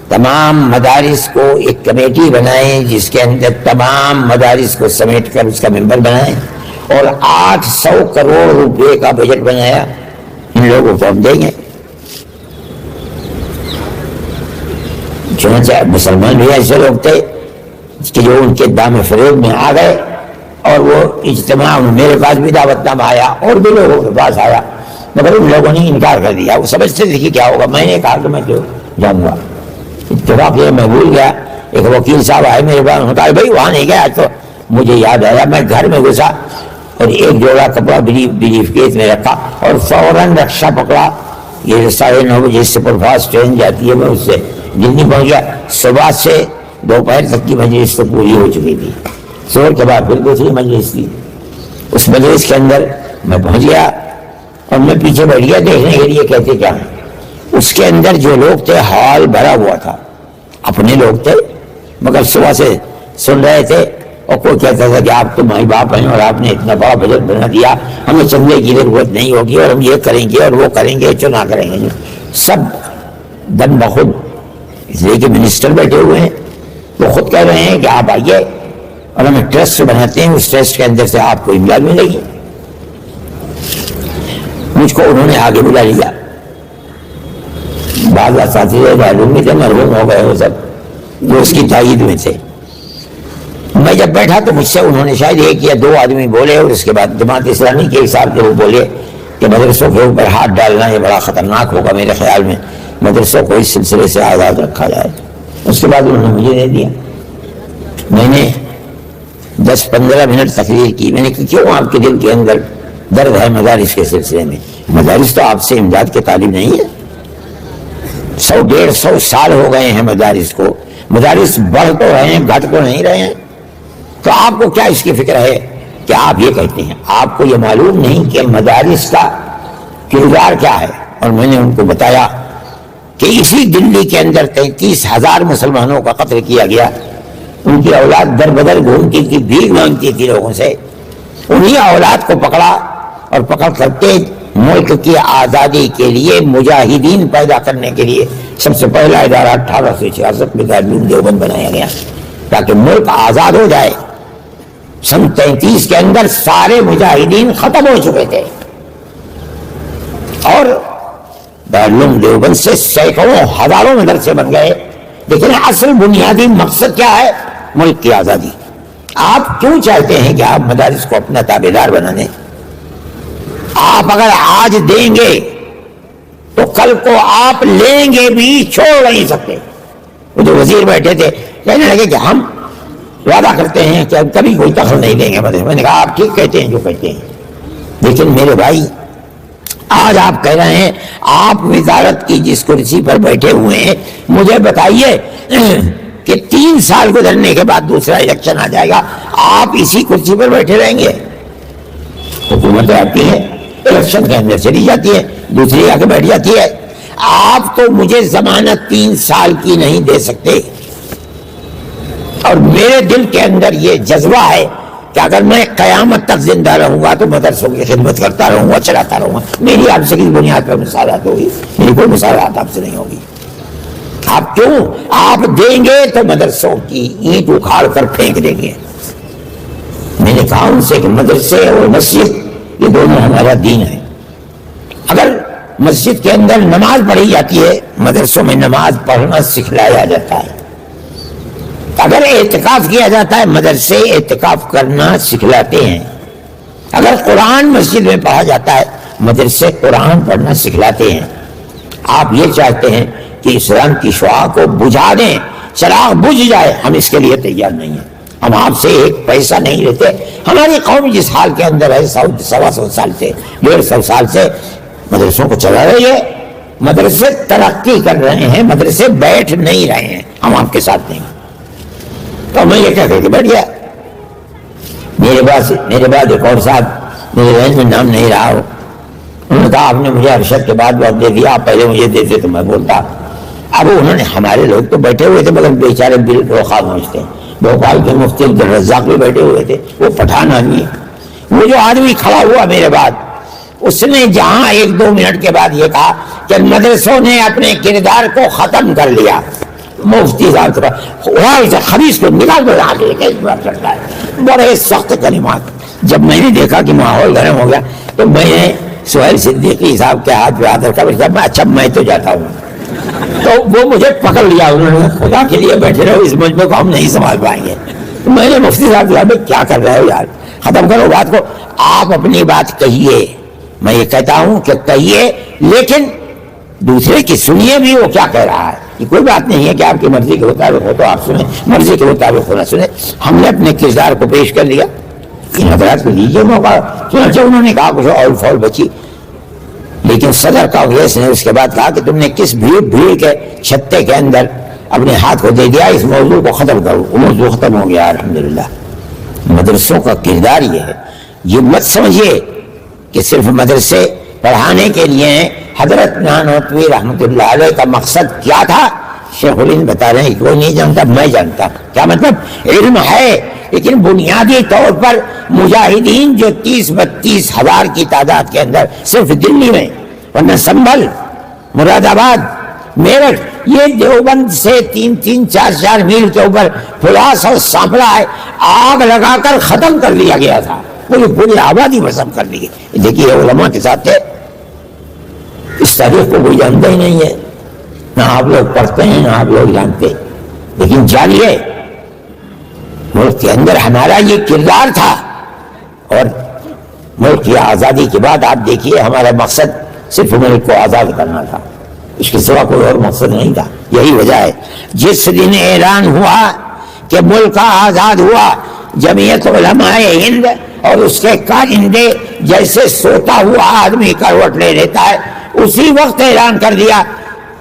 تمام مدارس کو ایک کمیٹی بنائیں جس کے اندر تمام مدارس کو سمیٹ کر اس کا ممبر بنائیں، اور 800 کروڑ روپے کا بجٹ بنایا، ان لوگوں کو ہم دیں گے۔ چنانچہ مسلمان بھی ایسے لوگ تھے کہ جو ان کے دام فریب میں آ گئے، اور وہ اجتماع میرے پاس بھی دعوت نامہ آیا اور بھی لوگوں کے پاس آیا، مگر ان لوگوں نے انکار کر دیا، وہ سمجھتے تھے کہ کیا ہوگا، میں نے کہا کہ میں تو جاؤں گا۔ اتفاق یہ میں بھول گیا، ایک وکیل صاحب آئے میرے پاس، کہا بھائی وہاں نہیں گیا، تو مجھے یاد آیا، میں گھر میں گھسا اور ایک جوڑا کپڑا بریف کیس میں رکھا اور فوراً رکشہ پکڑا، یہ 9:30 بجے سپر فاسٹ ٹرین جاتی ہے، میں اس سے دلی پہنچ گیا۔ صبح سے دوپہر تک کی مجلس تو پوری ہو چکی تھی، زور کے بعد پھر دوسری مجلس تھی، اس مجلس کے اندر میں پہنچ گیا اور میں پیچھے بیٹھ گیا دیکھنے کے لیے کہتے کیا ہیں۔ اس کے اندر جو لوگ تھے ہال بھرا ہوا تھا، اپنے لوگ تھے مگر صبح سے سن رہے تھے، اور کوئی کہتا تھا کہ آپ تو مائی باپ ہیں اور آپ نے اتنا بڑا بجٹ بنا دیا، ہمیں چندے کی ضرورت نہیں ہوگی اور ہم یہ کریں گے اور وہ کریں گے، چنا کریں گے، سب دم بخود، اس لیے کہ منسٹر بیٹھے ہوئے ہیں، وہ خود کہہ رہے ہیں کہ آپ آئیے اور ہمیں ٹرسٹ بناتے ہیں، اس ٹرسٹ کے اندر سے آپ کو امداد ملے گی۔ مجھ کو انہوں نے آگے بلا لیا، بعض اساتذہ معلوم میں تھے، مرحوم ہو گئے وہ سب جو اس کی تائید میں تھے۔ میں جب بیٹھا تو مجھ سے انہوں نے شاید 1 یا 2 آدمی بولے، اور اس کے بعد جماعت اسلامی کے حساب سے وہ بولے کہ مدرسوں کے اوپر ہاتھ ڈالنا یہ بڑا خطرناک ہوگا، میرے خیال میں مدرسوں کو اس سلسلے سے آزاد رکھا جائے۔ اس کے بعد انہوں نے مجھے دے دیا، میں نے 10-15 منٹ تقریر کی، میں نے کہا کیوں آپ کے دل کے اندر درد ہے مدارس کے سلسلے میں؟ مدارس تو آپ سے امداد کے طالب نہیں ہے، 100-150 سال ہو گئے ہیں مدارس کو، مدارس بڑھ تو رہے ہیں، گھٹ تو نہیں رہے ہیں، تو آپ کو کیا اس کی فکر ہے کہ آپ یہ کہتے ہیں؟ آپ کو یہ معلوم نہیں کہ مدارس کا کردار کیا ہے؟ اور میں نے ان کو بتایا کہ اسی دلی کے اندر 33,000 مسلمانوں کا قتل کیا گیا، ان کی اولاد در بدر گھومتی تھی، بھیک مانگتی تھی لوگوں سے، انہی اولاد کو پکڑا اور پکڑ کرتے ملک کی آزادی کے لیے مجاہدین پیدا کرنے کے لیے سب سے پہلا ادارہ 1866 میں دارالعلوم دیوبند بنایا گیا تاکہ ملک آزاد ہو جائے۔ سن 33 کے اندر سارے مجاہدین ختم ہو چکے تھے، اور دارالعلوم دیوبند سے سینکڑوں ہزاروں مدرسے بن گئے، لیکن اصل بنیادی مقصد کیا ہے؟ ملک کی آزادی۔ آپ کیوں چاہتے ہیں کہ آپ مدارس کو اپنا تابع دار بنا دیں؟ آپ اگر آج دیں گے تو کل کو آپ لیں گے بھی چھوڑ نہیں سکتے۔ وہ جو وزیر بیٹھے تھے کہنے لگے کہ ہم وعدہ کرتے ہیں کہ اب کبھی کوئی دخل نہیں دیں گے مدرسے۔ میں نے کہا آپ ٹھیک کہتے ہیں جو کہتے ہیں، لیکن میرے بھائی آج آپ کہہ رہے ہیں آپ وزارت کی جس کرسی پر بیٹھے ہوئے ہیں، مجھے بتائیے کہ 3 سال گزرنے کے بعد دوسرا الیکشن آ جائے گا، آپ اسی کرسی پر بیٹھے رہیں گے؟ حکومت آپ کی ہے، الیکشن کے اندر چلی جاتی ہے، دوسری آ کے بیٹھ جاتی ہے۔ آپ تو مجھے ضمانت 3 سال کی نہیں دے سکتے، اور میرے دل کے اندر یہ جذبہ ہے کہ اگر میں قیامت تک زندہ رہوں گا تو مدرسوں کی خدمت کرتا رہوں گا، چلاتا رہوں گا۔ میری آپ سے کس بنیاد پر مساوات ہوگی؟ میری کوئی مساوات آپ سے نہیں ہوگی۔ آپ کیوں؟ آپ دیں گے تو مدرسوں کی اینٹ اکھاڑ کر پھینک دیں گے۔ میں نے کہا ان سے کہ مدرسے اور مسجد یہ دونوں ہمارا دین ہے۔ اگر مسجد کے اندر نماز پڑھی جاتی ہے، مدرسوں میں نماز پڑھنا سکھلایا جاتا ہے۔ اگر اعتکاف کیا جاتا ہے، مدرسے اعتکاف کرنا سکھلاتے ہیں۔ اگر قرآن مسجد میں پڑھا جاتا ہے، مدرسے قرآن پڑھنا سکھلاتے ہیں۔ آپ یہ چاہتے ہیں کہ اسلام کی شعاع کو بجھا دیں، چراغ بجھ جائے، ہم اس کے لیے تیار نہیں ہیں۔ ہم آپ سے 1 پیسہ نہیں لیتے۔ ہماری قوم جس حال کے اندر ہے، 100 سال سے 150 سال سے مدرسوں کو چلا رہی ہے۔ مدرسے ترقی کر رہے ہیں، مدرسے بیٹھ نہیں رہے ہیں، ہم آپ کے ساتھ نہیں۔ تو میں یہ کہہ کے بیٹھ گیا۔ میرے بعد ایک اور صاحب، میرے ذہن میں نام نہیں رہا ہو، انہوں نے کہا آپ نے مجھے ارشد کے بعد وقت دے دیا، آپ پہلے مجھے دیتے تو میں بولتا۔ اب انہوں نے، ہمارے لوگ تو بیٹھے ہوئے تھے مگر بیچارے بل روخا پہنچتے ہیں۔ بھوپال کے مفتی عبدالرزاق بھی بیٹھے ہوئے تھے، وہ پٹھان آدمی ہے۔ وہ جو آدمی کھڑا ہوا میرے بعد، اس نے جہاں 1-2 منٹ کے بعد یہ کہا کہ مدرسوں نے اپنے کردار کو ختم کر لیا، مفتی صاحب خبیث کو نکال کر آ کے کرتا ہے، بڑے سخت کلمات۔ جب میں نے دیکھا کہ ماحول گرم ہو گیا تو میں نے سہیل صدیقی صاحب کے ہاتھ پہ ہاتھ رکھا، اچھا میں تو جاتا ہوں۔ تو وہ مجھے پکڑ لیا، انہوں نے خدا کے لیے بیٹھے رہو، اس مجمع کو ہم نہیں سنبھال پائیں گے۔ میں نے مفتی صاحب کہا کیا کر رہے ہو یار، ختم کرو بات کو، آپ اپنی بات کہیے۔ میں یہ کہتا ہوں کہ کہیے، لیکن دوسرے کی سنیے بھی وہ کیا کہہ رہا ہے۔ یہ کوئی بات نہیں ہے کہ آپ کی مرضی کے مطابق ہو تو آپ سنیں، مرضی کے مطابق ہونا سنیں۔ ہم نے اپنے کردار کو پیش کر لیا، ان حضرات کو دیجیے موقع۔ چنانچہ انہوں نے کہا کچھ اور فول بچی، لیکن صدر کانگریس نے اس کے بعد کہا کہ تم نے کس بھیڑ کے چھتے کے اندر اپنے ہاتھ کو دے دیا، اس موضوع کو ختم کرو۔ وہ موضوع ختم ہو گیا الحمدللہ۔ مدرسوں کا کردار یہ ہے، یہ مت سمجھیے کہ صرف مدرسے پڑھانے کے لیے ہیں۔ حضرت نانوتوی رحمۃ اللہ علیہ کا مقصد کیا تھا؟ شیخ الہند بتا رہے ہیں، کوئی نہیں جانتا، میں جانتا۔ کیا مطلب؟ علم ہے، لیکن بنیادی طور پر مجاہدین جو 30-32 ہزار کی تعداد کے اندر صرف دلی میں، ورنہ سنبھل، مراد آباد، میرٹھ، یہ دیوبند سے 3-4 میل کے اوپر پلاس اور سانپڑا ہے، آگ لگا کر ختم کر دیا گیا تھا، پوری آبادی ختم کر دی گئی۔ دیکھیے علماء کے ساتھ تھے، اس تاریخ کو کوئی جانتا ہی نہیں ہے، نہ آپ لوگ پڑھتے ہیں نہ آپ لوگ جانتے، لیکن جانیے ملک کے اندر ہمارا یہ کردار تھا۔ اور ملک کی آزادی کے بعد آپ دیکھیے ہمارا مقصد صرف ملک کو آزاد کرنا تھا، اس کے سوا کوئی اور مقصد نہیں تھا۔ یہی وجہ ہے جس دن اعلان ہوا کہ ملک آزاد ہوا، جمعیت علماء ہند اور اس کے کارندے جیسے سوتا ہوا آدمی کروٹ لے لیتا ہے، اسی وقت اعلان کر دیا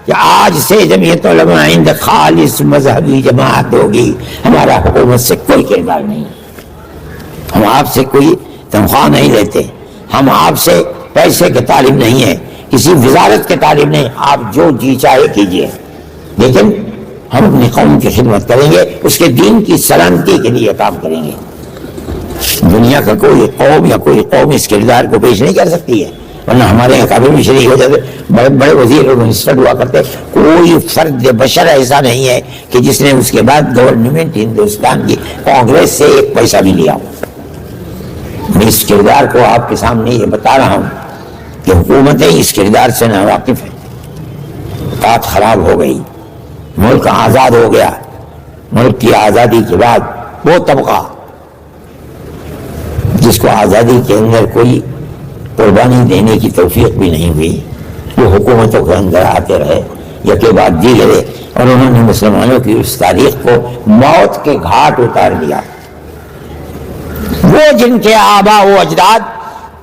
کہ آج سے جمعیت علماء ہند خالص مذہبی جماعت ہوگی، ہمارا حکومت سے کوئی کردار نہیں، ہم آپ سے کوئی تنخواہ نہیں لیتے، ہم آپ سے پیسے کے طالب نہیں ہیں، کسی وزارت کے طالب نہیں، آپ جو جی چاہے کیجیے، لیکن ہم اپنی قوم کی خدمت کریں گے، اس کے دین کی سلامتی کے لیے کام کریں گے۔ دنیا کا کوئی قوم یا کوئی قوم اس کردار کو پیش نہیں کر سکتی ہے، ورنہ ہمارے یہاں کبھی بھی شریک ہو جاتے، بڑے بڑے وزیر اور منسٹر ہوا کرتے، کوئی فرد بشر ایسا نہیں ہے کہ جس نے اس کے بعد گورنمنٹ ہندوستان کی کانگریس سے 1 پیسہ بھی لیا ہو۔ میں اس کردار کو آپ کے سامنے یہ بتا رہا ہوں کہ حکومتیں اس کردار سے ناواقف ہیں، بات خراب ہو گئی، ملک آزاد ہو گیا. ملک کی آزادی کے بعد وہ طبقہ جس کو آزادی کے اندر کوئی قربانی دینے کی توفیق بھی نہیں ہوئی، وہ حکومتوں کے اندر آتے رہے یکے بعد دیگرے، اور انہوں نے مسلمانوں کی اس تاریخ کو موت کے گھاٹ اتار دیا. وہ جن کے آبا و اجداد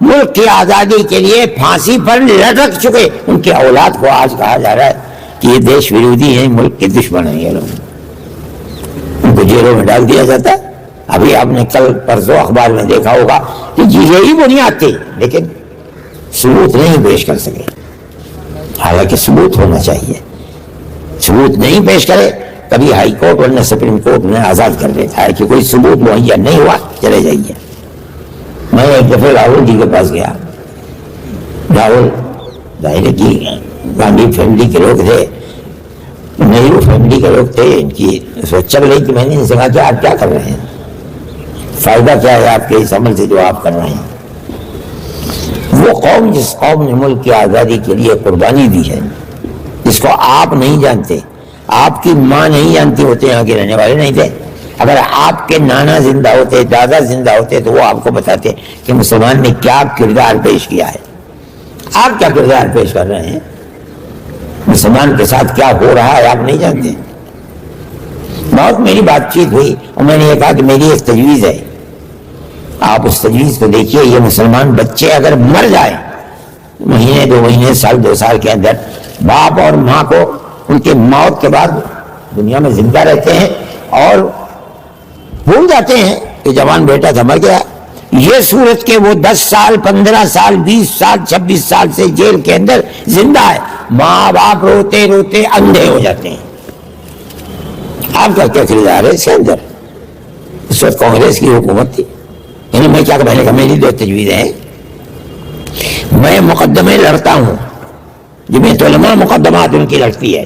ملک کی آزادی کے لیے پھانسی پر لٹک چکے، ان کی اولاد کو آج کہا جا رہا ہے کہ یہ دیش ورودھی ہیں، ملک کے دشمن ہیں یہ لوگ، ان کو جیلوں میں ڈال دیا جاتا ہے. ابھی آپ نے کل پرسوں اخبار میں دیکھا ہوگا کہ یہی بنیاد تھی، لیکن ثبوت نہیں پیش کر سکے. حالانکہ ثبوت ہونا چاہیے، ثبوت نہیں پیش کرے کبھی ہائی کورٹ ورنہ سپریم کورٹ میں آزاد کر دیتا ہے کہ کوئی ثبوت مہیا نہیں ہوا چلے جائیے. میں ایک دفعہ راہل جی کے پاس گیا. راہل ظاہر کی گاندھی فیملی کے لوگ تھے، نہرو فیملی کے لوگ تھے، ان کی سوچ چل رہی کہ میں نے ان سے کہا کہ آپ کیا کر رہے ہیں، فائدہ کیا ہے آپ کے اس عمل سے جو آپ کر رہے ہیں. وہ قوم جس قوم نے ملک کی آزادی کے لیے قربانی دی ہے، جس کو آپ نہیں جانتے، آپ کی ماں نہیں جانتی ہوتے، یہاں کے رہنے والے نہیں تھے. اگر آپ کے نانا زندہ ہوتے، دادا زندہ ہوتے تو وہ آپ کو بتاتے کہ مسلمان نے کیا کردار پیش کیا ہے. آپ کیا کردار پیش کر رہے ہیں، مسلمان کے ساتھ کیا ہو رہا ہے آپ نہیں جانتے. بہت میری بات چیت ہوئی اور میں نے یہ کہا کہ میری ایک تجویز ہے، آپ اس تجویز کو دیکھیے. یہ مسلمان بچے اگر مر جائیں مہینے 2 مہینے سال 2 سال کے اندر، باپ اور ماں کو ان کے موت کے بعد دنیا میں زندہ رہتے ہیں اور بھول جاتے ہیں کہ جوان بیٹا تھا مر گیا. یہ صورت کہ وہ 10 سال 15 سال 20 سال 26 سال سے جیل کے اندر زندہ ہے، ماں باپ روتے روتے اندھے ہو جاتے ہیں. آپ کا کیا کردار ہے اس کے اندر؟ اس وقت کانگریس کی حکومت تھی. یعنی میں کیا کہنے کا، میری 2 تجویزیں ہیں. میں مقدمے لڑتا ہوں، جمعیت علماء مقدمات ان کی لڑتی ہے،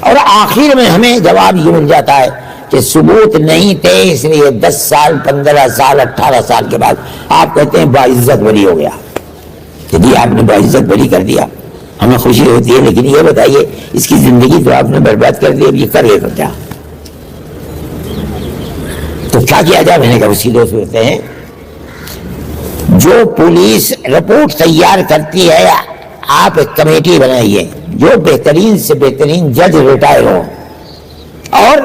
اور آخر میں ہمیں جواب یہ مل جاتا ہے کہ ثبوت نہیں تھے، اس لیے 10 سال 15 سال 18 سال کے بعد آپ کہتے ہیں باعزت بری ہو گیا. یدی آپ نے باعزت بری کر دیا ہمیں خوشی ہوتی ہے، لیکن یہ بتائیے اس کی زندگی تو آپ نے برباد کر دی، اب یہ کرے تو کیا؟ تو کیا کیا جائے؟ میں نے کہا اس کی 2 صورتیں ہیں. جو پولیس رپورٹ تیار کرتی ہے، آپ ایک کمیٹی بنائیے جو بہترین سے بہترین جج ریٹائر ہو، اور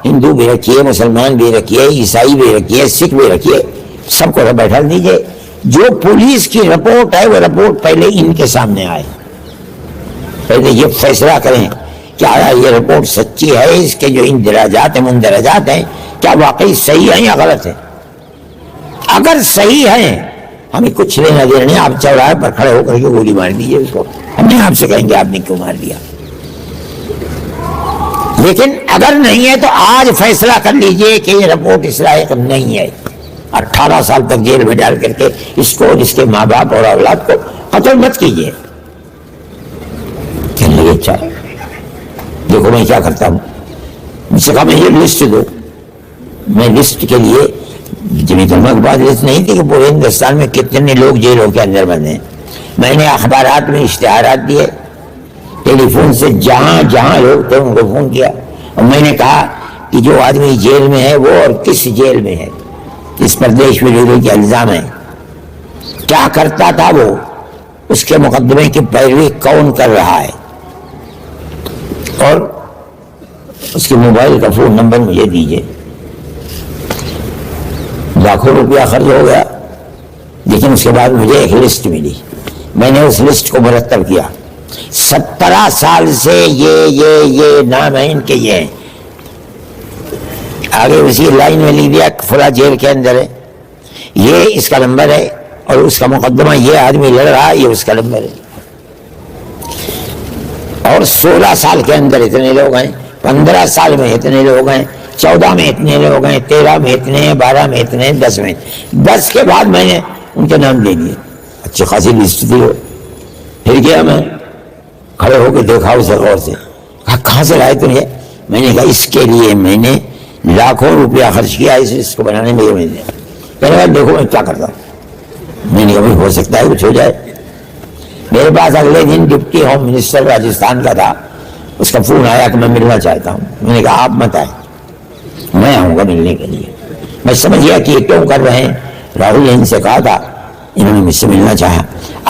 ہندو بھی رکھیے، مسلمان بھی رکھیے، عیسائی بھی رکھیے، سکھ بھی رکھیے، سب کو بیٹھا دیجیے. جو پولیس کی رپورٹ ہے وہ رپورٹ پہلے ان کے سامنے آئے، پہلے یہ فیصلہ کریں کہ آیا یہ رپورٹ سچی ہے، اس کے جو اندراجات ہیں مندرجات ہیں کیا واقعی صحیح ہیں یا غلط ہیں. اگر صحیح ہیں ہمیں کچھ لینا دینا نہیں، آپ چوراہے پر کھڑے ہو کر کے گولی مار دیجیے اس کو، ہم نے آپ سے کہیں گے آپ نے کیوں مار دیا. لیکن اگر نہیں ہے تو آج فیصلہ کر لیجئے کہ یہ رپورٹ اس لائق نہیں ہے. 18 سال تک جیل میں ڈال کر کے اس کو اور اس کے ماں باپ اور اولاد کو قتل مت کیجیے. کہنے لگے اچھا دیکھو میں کیا کرتا ہوں. مجھ سے کہا میں یہ لسٹ دو. میں لسٹ کے لیے جمعیت علماء کے بعد لسٹ نہیں تھی کہ پورے ہندوستان میں کتنے لوگ جیلوں کے اندر بند ہیں. میں نے اخبارات میں اشتہارات دیے، ٹیلی فون سے جہاں جہاں لوگ تھے ان کو فون کیا، اور میں نے کہا کہ جو آدمی جیل میں ہے وہ اور کس جیل میں ہے، اس پر دیش ورودھی کے الزام ہیں، کیا کرتا تھا وہ، اس کے مقدمے کی پیروی کون کر رہا ہے، اور اس کے موبائل کا فون نمبر مجھے دیجیے. لاکھوں روپیہ خرچ ہو گیا، لیکن اس کے بعد مجھے ایک لسٹ ملی. میں نے اس لسٹ کو مرتب کیا. 17 سال سے یہ نام ہے ان کے، یہ ہیں. آگے اسی لائن میں لکھ دیا فلاں جیل کے اندر ہے، یہ اس کا نمبر ہے، اور اس کا مقدمہ یہ آدمی لڑ رہا ہے، یہ اس کا نمبر ہے. اور 16 سال کے اندر اتنے لوگ ہیں، 15 سال میں اتنے لوگ ہیں، 14 میں اتنے لوگ ہیں، 13 میں اتنے ہیں، 12 میں اتنے ہیں، 10 میں. 10 کے بعد میں نے ان کے نام دے دیے. اچھی خاصی لسٹ تھی. پھر گیا میں، کھڑے ہو کے دیکھا اسے غور سے. کہا کہاں سے لائے تم یہ؟ میں نے کہا اس کے لیے میں نے لاکھوں روپیہ خرچ کیا اس لسٹ کو بنانے میں. میں نے کہا دیکھو میں کیا کرتا ہوں. میں نے کہا ہو سکتا ہے کچھ ہو جائے. میرے پاس اگلے دن ڈپٹی ہوم منسٹر راجستھان کا تھا، اس کا فون آیا کہ میں ملنا چاہتا ہوں. میں نے کہا آپ مت آئیں, میں آؤں گا ملنے کے لیے. میں سمجھ گیا کہ یہ کیوں کر رہے ہیں. راہل نے ان سے کہا تھا, انہوں نے مجھ سے ملنا چاہا.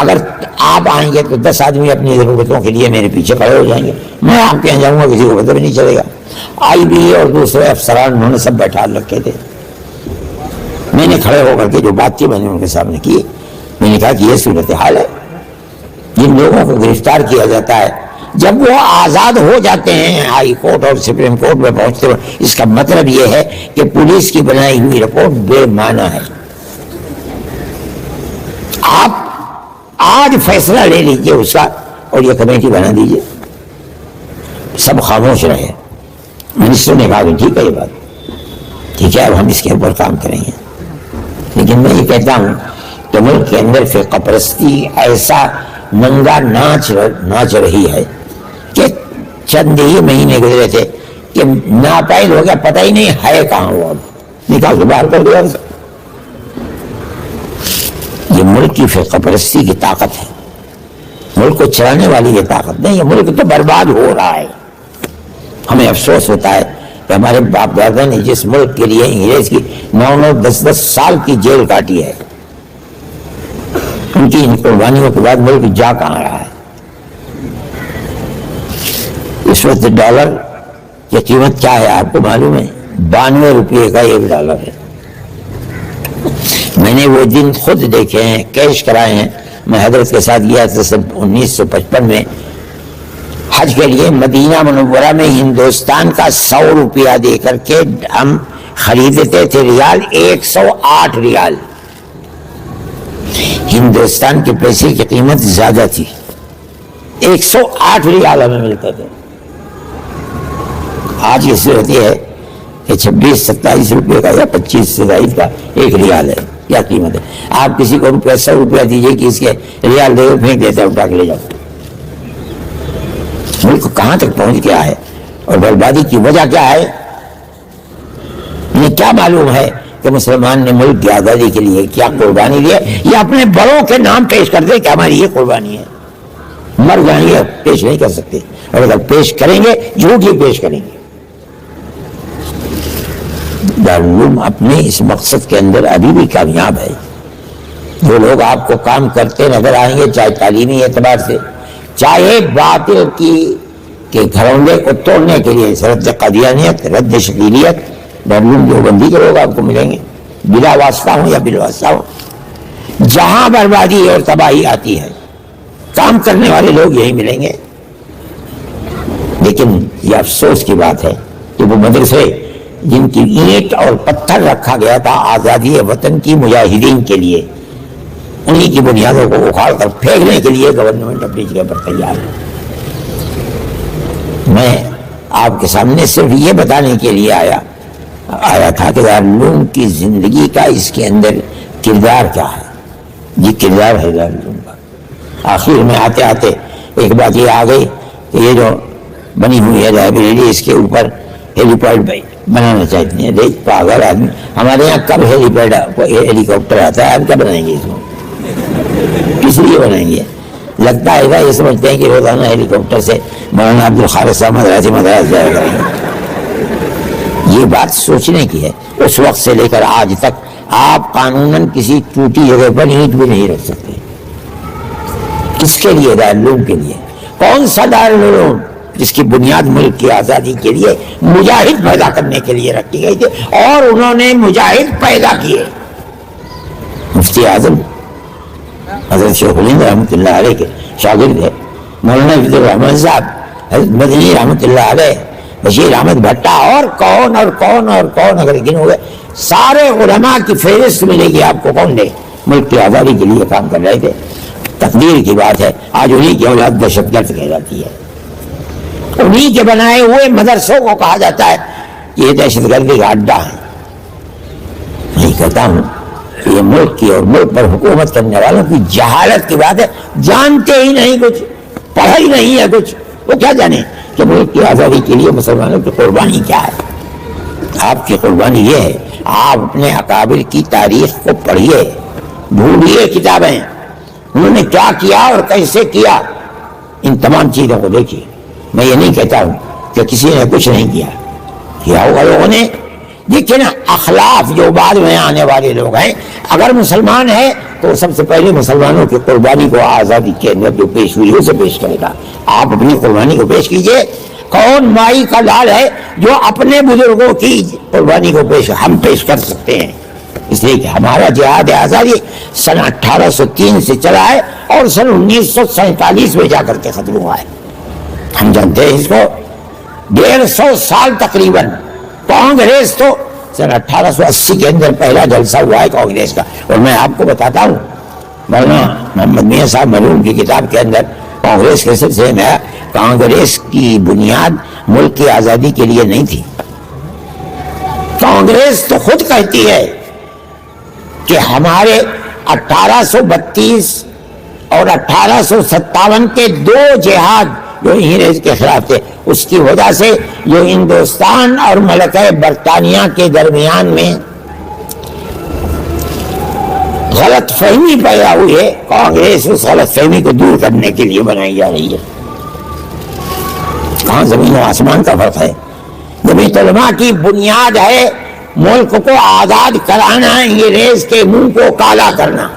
اگر آپ آئیں گے تو 10 آدمی اپنی ضرورتوں کے لیے میرے پیچھے کھڑے ہو جائیں گے, میں آپ کے یہاں جاؤں گا, کسی کو پتہ بھی نہیں چلے گا. آئی بھی اور دوسرے افسران انہوں نے سب بیٹھا رکھے تھے. میں نے کھڑے ہو کر کے جو بات کی میں نے ان کے سامنے کی. میں نے کہا کہ یہ صورتحال ہے, جن لوگوں کو گرفتار کیا جاتا ہے جب وہ آزاد ہو جاتے ہیں ہائی کورٹ اور سپریم کورٹ میں پہنچتے ہوئے, اس کا مطلب یہ ہے کہ پولیس کی بنائی ہوئی رپورٹ بے معنی ہے. آپ آج فیصلہ لے لیجئے اس کا اور یہ کمیٹی بنا دیجئے. سب خاموش رہے. منسٹر نے کہا کہ ٹھیک ہے, یہ بات ٹھیک ہے, اب ہم اس کے اوپر کام کریں گے. لیکن میں یہ کہتا ہوں کہ ملک کے اندر فرقہ پرستی ایسا ننگا ناچ رہی ہے کہ چند ہی مہینے گزرے تھے کہ ناپائل ہو گیا, پتہ ہی نہیں ہے کہاں وہ. اب نکال کے باہر کر دیا. یہ ملک کی فرقہ پرستی کی طاقت ہے, ملک کو چلانے والی یہ طاقت نہیں. یہ ملک تو برباد ہو رہا ہے. ہمیں افسوس ہوتا ہے کہ ہمارے باپ دادا نے جس ملک کے لیے انگریز کی 9 10 سال کی جیل کاٹی ہے, ان کی ان قربانیوں کے بعد ملک جا کہاں رہا ہے. اس وقت ڈالر کی قیمت کیا ہے آپ کو معلوم ہے؟ 92 روپے کا $1 ہے. میں نے وہ دن خود دیکھے ہیں, کیش کرائے ہیں. میں حضرت کے ساتھ گیا تھا 1955 میں حج کے لیے. مدینہ منورہ میں ہندوستان کا 100 روپیہ دے کر کے ہم خریدتے تھے ریال, 108 ریال. ہندوستان کے پیسے کی قیمت زیادہ تھی, 108 ریال ہمیں ملتے تھے. آج یہ صورت یہ ہے کہ 26-27 روپے کا یا 25-27 کا 1 ریال ہے. کیا قیمت ہے؟ آپ کسی کو 100 روپیہ دیجئے کہ اس کے ریال دے پھینک دیتے, اٹھا کے لے جاؤ. ملک کہاں تک پہنچ گیا ہے اور بربادی کی وجہ کیا ہے؟ انہیں کیا معلوم ہے کہ مسلمان نے ملک کی آزادی کے لیے کیا قربانی دی ہے؟ یہ اپنے بڑوں کے نام پیش کر دے کہ ہماری یہ قربانی ہے. مر جائیں گے, پیش نہیں کر سکتے, اور اگر پیش کریں گے جھوٹ ہی پیش کریں گے. دارالعلوم اپنے اس مقصد کے اندر ابھی بھی کامیاب ہے. جو لوگ آپ کو کام کرتے نظر آئیں گے, چاہے تعلیمی اعتبار سے, چاہے باطل کے گھروندے کو توڑنے کے لیے, رد قادیانیت, رد شکیلیت, دارالعلوم دیوبندی کے لوگ آپ کو ملیں گے, بلا واسطہ ہوں یا بلا واسطہ ہوں. جہاں بربادی اور تباہی آتی ہے کام کرنے والے لوگ یہی ملیں گے. لیکن یہ افسوس کی بات ہے کہ وہ مدرسے جن کی اینٹ اور پتھر رکھا گیا تھا آزادی وطن کی مجاہدین کے لیے, انہی کی بنیادوں کو اکھاڑ کر پھینکنے کے لیے گورنمنٹ اپنی جگہ پر تیار ہے. میں آپ کے سامنے صرف یہ بتانے کے لیے آیا تھا کہ دارالعلوم کی زندگی کا اس کے اندر کردار کیا ہے. یہ کردار ہے دارالعلوم کا. آخر میں آتے آتے ایک بات یہ آ گئی کہ یہ جو بنی ہوئی ہے لائبریری, اس کے اوپر ہیلی پیڈ بنانا چاہتے ہیں. دیکھ پاگل آدمی, ہمارے یہاں کب ہیلی کاپٹر آتا ہے, اب کیا بنائیں گے اس کو, کس لیے بنائیں گے؟ لگتا ہے یہ سمجھتے ہیں کہ روزانہ ہیلی کاپٹر سے مولانا عبدالخالق صاحب مدراس جائے گا. یہ بات سوچنے کی ہے. اس وقت سے لے کر آج تک آپ قانوناً کسی ٹوٹی جگہ پر اینٹ بھی نہیں رکھ سکتے. کس کے لیے؟ دارالعلوم کے لیے. کون سا دارالعلوم جس کی بنیاد ملک کی آزادی کے لیے مجاہد پیدا کرنے کے لیے رکھی گئی تھی, اور انہوں نے مجاہد پیدا کیے. مفتی اعظم حضرت شیخ الہند رحمۃ اللہ علیہ کے شاگرد ہے, مولانا عبد الرحمن صاحب, حضرت مدنی رحمۃ اللہ علیہ, بشیر احمد بھٹا, اور کون اور کون اور کون, اگر گن ہوئے سارے علماء کی فہرست ملے گی آپ کو. کون نے ملک کی آزادی کے لیے کام کر رہے تھے. تقدیر کی بات ہے, آج انہی کی اولاد دہشت گرد کہہ جاتی ہے. انہی کے بنائے ہوئے مدرسوں کو کہا جاتا ہے کہ یہ دہشت گردی کا اڈا ہے. میں کہتا ہوں یہ ملک کی اور ملک پر حکومت کرنے والوں کی جہالت کی بات ہے. جانتے ہی نہیں کچھ, پڑھا ہی نہیں ہے کچھ. وہ کیا جانے کہ ملک کی آزادی کے لیے مسلمانوں کی قربانی کیا ہے. آپ کی قربانی یہ ہے, آپ اپنے اکابر کی تاریخ کو پڑھیے, ڈھونڈیے کتابیں, انہوں نے کیا کیا اور کیسے کیا, ان تمام چیزوں کو دیکھیے. میں یہ نہیں کہتا ہوں کہ کسی نے کچھ نہیں کیا ہوگا لوگوں نے، لیکن اخلاف جو بعد میں آنے والے لوگ ہیں، اگر مسلمان ہے تو سب سے پہلے مسلمانوں کی قربانی کو آزادی کے اندر جو پیش ہوئی اسے پیش کرے گا۔ آپ اپنی قربانی کو پیش کیجئے۔ کون مائی کا لال ہے جو اپنے بزرگوں کی قربانی کو ہم پیش کر سکتے ہیں؟ اس لیے کہ ہمارا جہاد آزادی سن 1803 سے چلا ہے اور سن 1947 میں جا کر کے ختم ہوا ہے۔ ہم جانتے ہیں اس کو 150 سال تقریباً۔ کانگریس تو سن 1880 کے اندر پہلا جلسہ ہوا ہے کانگریس کا، اور میں آپ کو بتاتا ہوں مولانا محمد میاں صاحب مرحوم کی کتاب کے اندر کانگریس کے سلسلے میں کانگریس کی بنیاد ملک کی آزادی کے لیے نہیں تھی۔ کانگریس تو خود کہتی ہے کہ ہمارے 1832 اور 1857 کے دو جہاد جو انگریز کے خلاف تھے، اس کی وجہ سے جو ہندوستان اور ملکہ برطانیہ کے درمیان میں غلط فہمی پیدا ہوئی ہے، کانگریس اس غلط فہمی کو دور کرنے کے لیے بنائی جا رہی ہے۔ کہاں زمین و آسمان کا فرق ہے؟ جمعیت علماء کی بنیاد ہے ملک کو آزاد کرانا، انگریز کے منہ کو کالا کرنا۔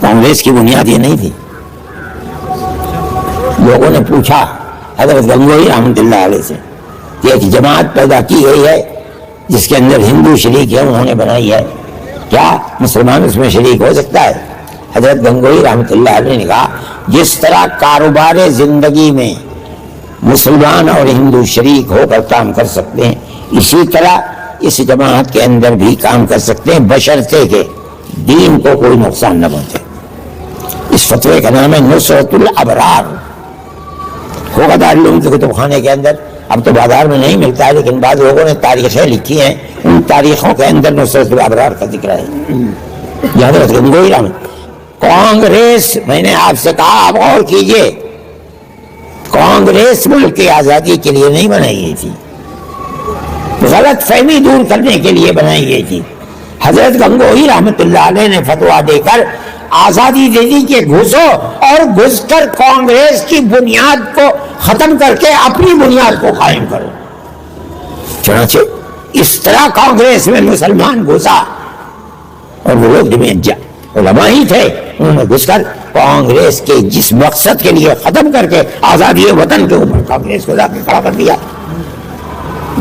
کانگریس کی بنیاد یہ نہیں تھی۔ لوگوں نے پوچھا حضرت گنگوئی رحمۃ اللہ علیہ سے کہ ایک جماعت پیدا کی گئی ہے جس کے اندر ہندو شریک ہے، انہوں نے بنائی ہے، کیا مسلمان اس میں شریک ہو سکتا ہے؟ حضرت گنگوئی رحمۃ اللہ علیہ نے کہا جس طرح کاروبار زندگی میں مسلمان اور ہندو شریک ہو کر کام کر سکتے ہیں، اسی طرح اس جماعت کے اندر بھی کام کر سکتے ہیں بشرطے کہ دین کو کوئی نقصان نہ پہنچے۔ اس فتوے کا نام ہے نصرت الابرار، ہوگا دارالعلوم کے کتب خانے کے اندر، اب تو بازار میں نہیں ملتا ہے، لیکن بعض لوگوں نے تاریخیں لکھی ہیں، ان تاریخوں کے اندر نصرت الابرار کا ذکر ہے۔ یہ حضرت گنگوئی رحمۃ کانگریس، میں نے آپ سے کہا آپ غور کیجئے، کانگریس ملک کی آزادی کے لیے نہیں بنائی گئی تھی، غلط فہمی دور کرنے کے لیے بنائی گئی تھی۔ حضرت گنگوئی رحمۃ اللہ علیہ نے فتویٰ دے کر آزادی دے دی کہ گھسو، اور گھس کر کانگریس کی بنیاد کو ختم کر کے اپنی بنیاد کو قائم کرو۔ چنانچہ اس طرح کانگریس میں مسلمان گھسا، اور وہ لوگ علماء ہی تھے، انہوں نے گھس کر کانگریس کے جس مقصد کے لیے ختم کر کے آزادی وطن کے اوپر کانگریس کو لا کے کھڑا کر دیا۔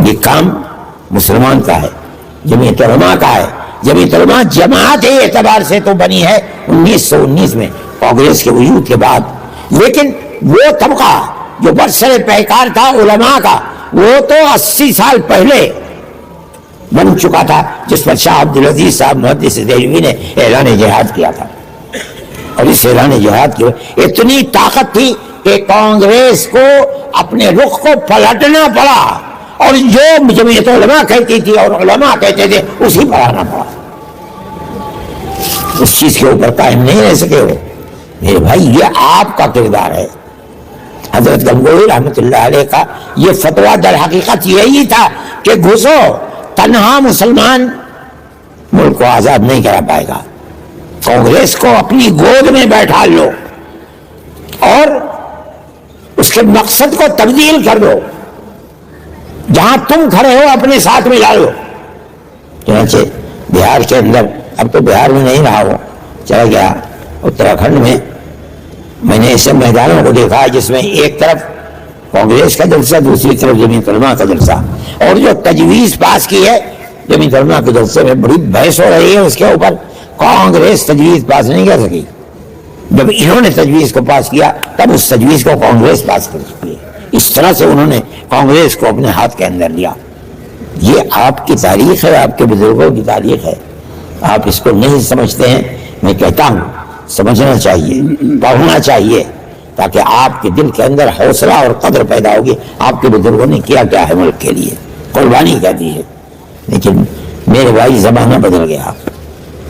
یہ کام مسلمان کا ہے، جمعیت علماء کا ہے۔ جمعیت علماء جماعت اعتبار سے تو بنی ہے 1919 میں کانگریس کے وجود کے بعد، لیکن وہ طبقہ جو برسر پیکار تھا علماء کا، وہ تو 80 سال پہلے بن چکا تھا، جس پر شاہ عبدالعزیز صاحب محدث دہلوی نے اعلان جہاد کیا تھا۔ اور اس اعلان جہاد کی اتنی طاقت تھی کہ کانگریس کو اپنے رخ کو پلٹنا پڑا، اور جو جمعیت علماء کہتی تھی اور علماء کہتے تھے اسی پر آنا پڑا۔ اس چیز کے اوپر قائم نہیں رہ سکے ہو۔ میرے بھائی یہ آپ کا کردار ہے۔ حضرت گنگوئی رحمۃ اللہ علیہ کا یہ فتویٰ در حقیقت یہی تھا کہ گھسو، تنہا مسلمان ملک کو آزاد نہیں کرا پائے گا، کانگریس کو اپنی گود میں بیٹھا لو اور اس کے مقصد کو تبدیل کر دو، جہاں تم کھڑے ہو اپنے ساتھ میں لا لو۔ چنانچہ بہار کے اندر، اب تو بہار میں نہیں رہا ہو، چلا گیا اتراکھنڈ میں نے ایسے میدانوں کو دیکھا جس میں ایک طرف کانگریس کا جلسہ، دوسری طرف جمعیت علماء کا جلسہ، اور جو تجویز پاس کی ہے جمعیت علماء کے جلسے میں بڑی بحث ہو رہی ہے اس کے اوپر۔ کانگریس تجویز پاس نہیں کر سکی، جب انہوں نے تجویز کو پاس کیا تب اس تجویز کو کانگریس پاس کر سکی ہے۔ اس طرح سے انہوں نے کانگریس کو اپنے ہاتھ کے اندر لیا۔ یہ آپ کی تاریخ ہے، آپ کے بزرگوں کی تاریخ ہے، آپ اس کو نہیں سمجھتے ہیں۔ میں کہتا ہوں سمجھنا چاہیے، پڑھنا چاہیے، تاکہ آپ کے دل کے اندر حوصلہ اور قدر پیدا ہوگی۔ آپ کے بزرگوں نے کیا کیا ہے ملک کے لیے، قربانی کیا دی ہے۔ لیکن میرے بھائی زمانہ بدل گیا،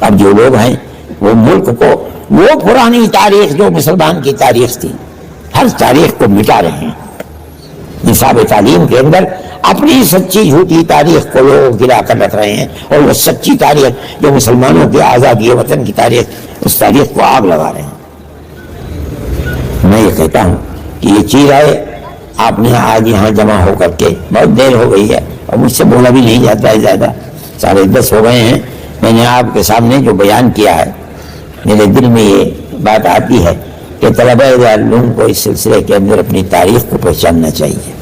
اب جو لوگ ہیں وہ ملک کو، وہ پرانی تاریخ جو مسلمان کی تاریخ تھی، ہر تاریخ کو مٹا رہے ہیں۔ نصاب تعلیم کے اندر اپنی سچی جھوٹی تاریخ کو لوگ گرا کر رکھ رہے ہیں، اور وہ سچی تاریخ جو مسلمانوں کی آزادی وطن کی تاریخ، اس تاریخ کو آگ لگا رہے ہیں۔ میں یہ کہتا ہوں کہ یہ چیز ہے آپ نے آج یہاں جمع ہو کر کے، بہت دیر ہو گئی ہے اور مجھ سے بولا بھی نہیں جاتا ہے زیادہ، 10:30 ہو گئے ہیں، میں نے آپ کے سامنے جو بیان کیا ہے، میرے دل میں یہ بات آتی ہے کہ طلبہ علوم کو اس سلسلے کے اندر اپنی تاریخ کو پہچاننا چاہیے۔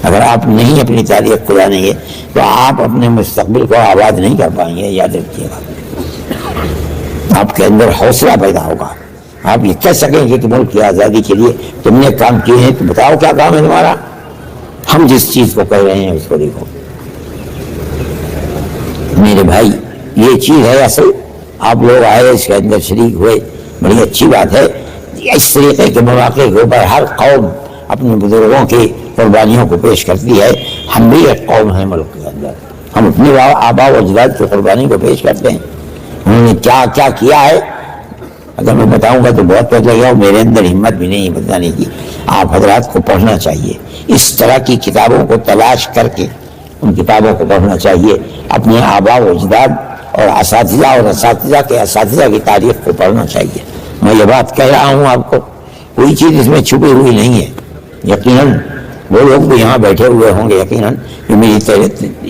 اگر آپ نہیں اپنی تاریخ کو جانیں گے تو آپ اپنے مستقبل کو آباد نہیں کر پائیں گے، یاد رکھیے گا۔ آپ کے اندر حوصلہ پیدا ہوگا، آپ یہ کہہ سکیں گے کہ ملک کی آزادی کے لیے تم نے کام کیے ہیں، تو بتاؤ کیا کام ہے تمہارا؟ ہم جس چیز کو کہہ رہے ہیں اس کو دیکھو۔ میرے بھائی، یہ چیز ہے اصل، آپ لوگ آئے، اس کے اندر شریک ہوئے، بڑی اچھی بات ہے۔ اس طریقے کے مواقع کے اوپر ہر قوم اپنے بزرگوں کی قربانیوں کو پیش کرتی ہے۔ ہم بھی ایک قوم ہیں ملک کے اندر، ہم اپنے آباء و اجداد کی قربانی کو پیش کرتے ہیں۔ انہوں نے کیا کیا کیا ہے، اگر میں بتاؤں گا تو بہت وقت لگے گا، میرے اندر ہمت بھی نہیں بتانے کی۔ آپ حضرات کو پڑھنا چاہیے، اس طرح کی کتابوں کو تلاش کر کے ان کتابوں کو پڑھنا چاہیے، اپنے آباء و اجداد اور اساتذہ کے اساتذہ کی تاریخ کو پڑھنا چاہیے۔ میں یہ بات کہہ رہا ہوں آپ کو، کوئی چیز اس میں چھپی ہوئی نہیں ہے۔ یقیناً وہ لوگ بھی یہاں بیٹھے ہوئے ہوں گے، یقیناً جو میری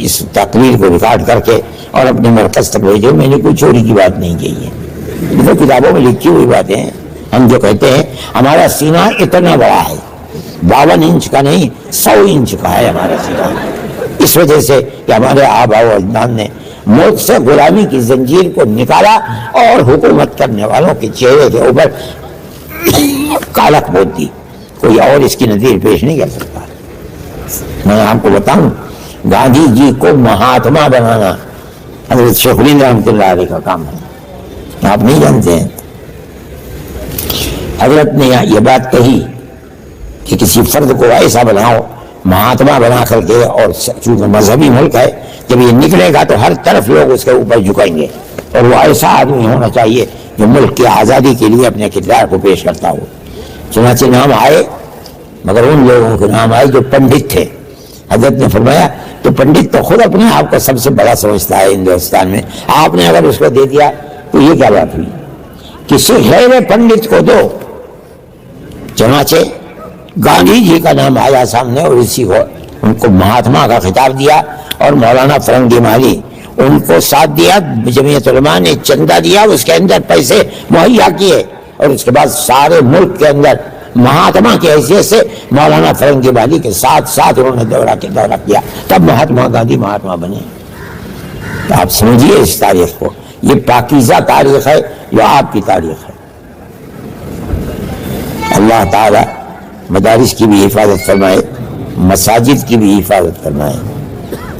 اس تقریر کو ریکارڈ کر کے اور اپنے مرکز تک بھیجے، میں نے کوئی چوری کی بات نہیں کہی ہے، یہ تو کتابوں میں لکھی ہوئی باتیں ہیں۔ ہم جو کہتے ہیں ہمارا سینہ اتنا بڑا ہے، 52 انچ کا نہیں، 100 انچ کا ہے ہمارا سینہ، اس وجہ سے کہ ہمارے آباء و اجداد نے ملک سے غلامی کی زنجیر کو نکالا اور حکومت کرنے والوں کے چہرے کے اوپر کالک پوت دی۔ کوئی اور اس کی نظیر پیش نہیں کر سکتا۔ میں آپ کو بتاؤں، گاندھی جی کو مہاتما بنانا حضرت شیخ الہند رحمۃ اللہ علیہ کا کام ہے، آپ نہیں جانتے ہیں۔ حضرت نے یہ بات کہی کہ کسی فرد کو ایسا بناؤ، مہاتما بنا کر کے، اور چونکہ مذہبی ملک ہے، جب یہ نکلے گا تو ہر طرف لوگ اس کے اوپر جھکیں گے، اور وہ ایسا آدمی ہونا چاہیے جو ملک کی آزادی کے لیے اپنے کردار کو پیش کرتا ہو۔ چنانچہ نام آئے، مگر ان لوگوں کے نام آئے جو پنڈت تھے۔ حضرت نے فرمایا تو پنڈت تو خود اپنے آپ کو سب سے بڑا سمجھتا ہے ہندوستان میں، آپ نے اگر اس کو دے دیا تو یہ کیا بات ہوئی؟ کسی غیر پنڈت کو دو۔ چنانچہ گاندھی جی کا نام آیا سامنے، اور اسی کو ان کو مہاتما کا خطاب دیا، اور مولانا فرنگی مالی ان کو ساتھ دیا، جمعیت علماء نے چندہ دیا، اس کے اندر پیسے مہیا کیے، اور اس کے بعد سارے ملک کے اندر مہاتما کی حیثیت سے مولانا فرنگی مالی کے ساتھ ساتھ انہوں نے دورہ کیا، تب مہاتما گاندھی مہاتما بنے۔ تو آپ سمجھیے اس تاریخ کو، یہ پاکیزہ تاریخ ہے جو آپ کی تاریخ ہے۔ اللہ تعالی مدارس کی بھی حفاظت فرمائے، مساجد کی بھی حفاظت فرمائے،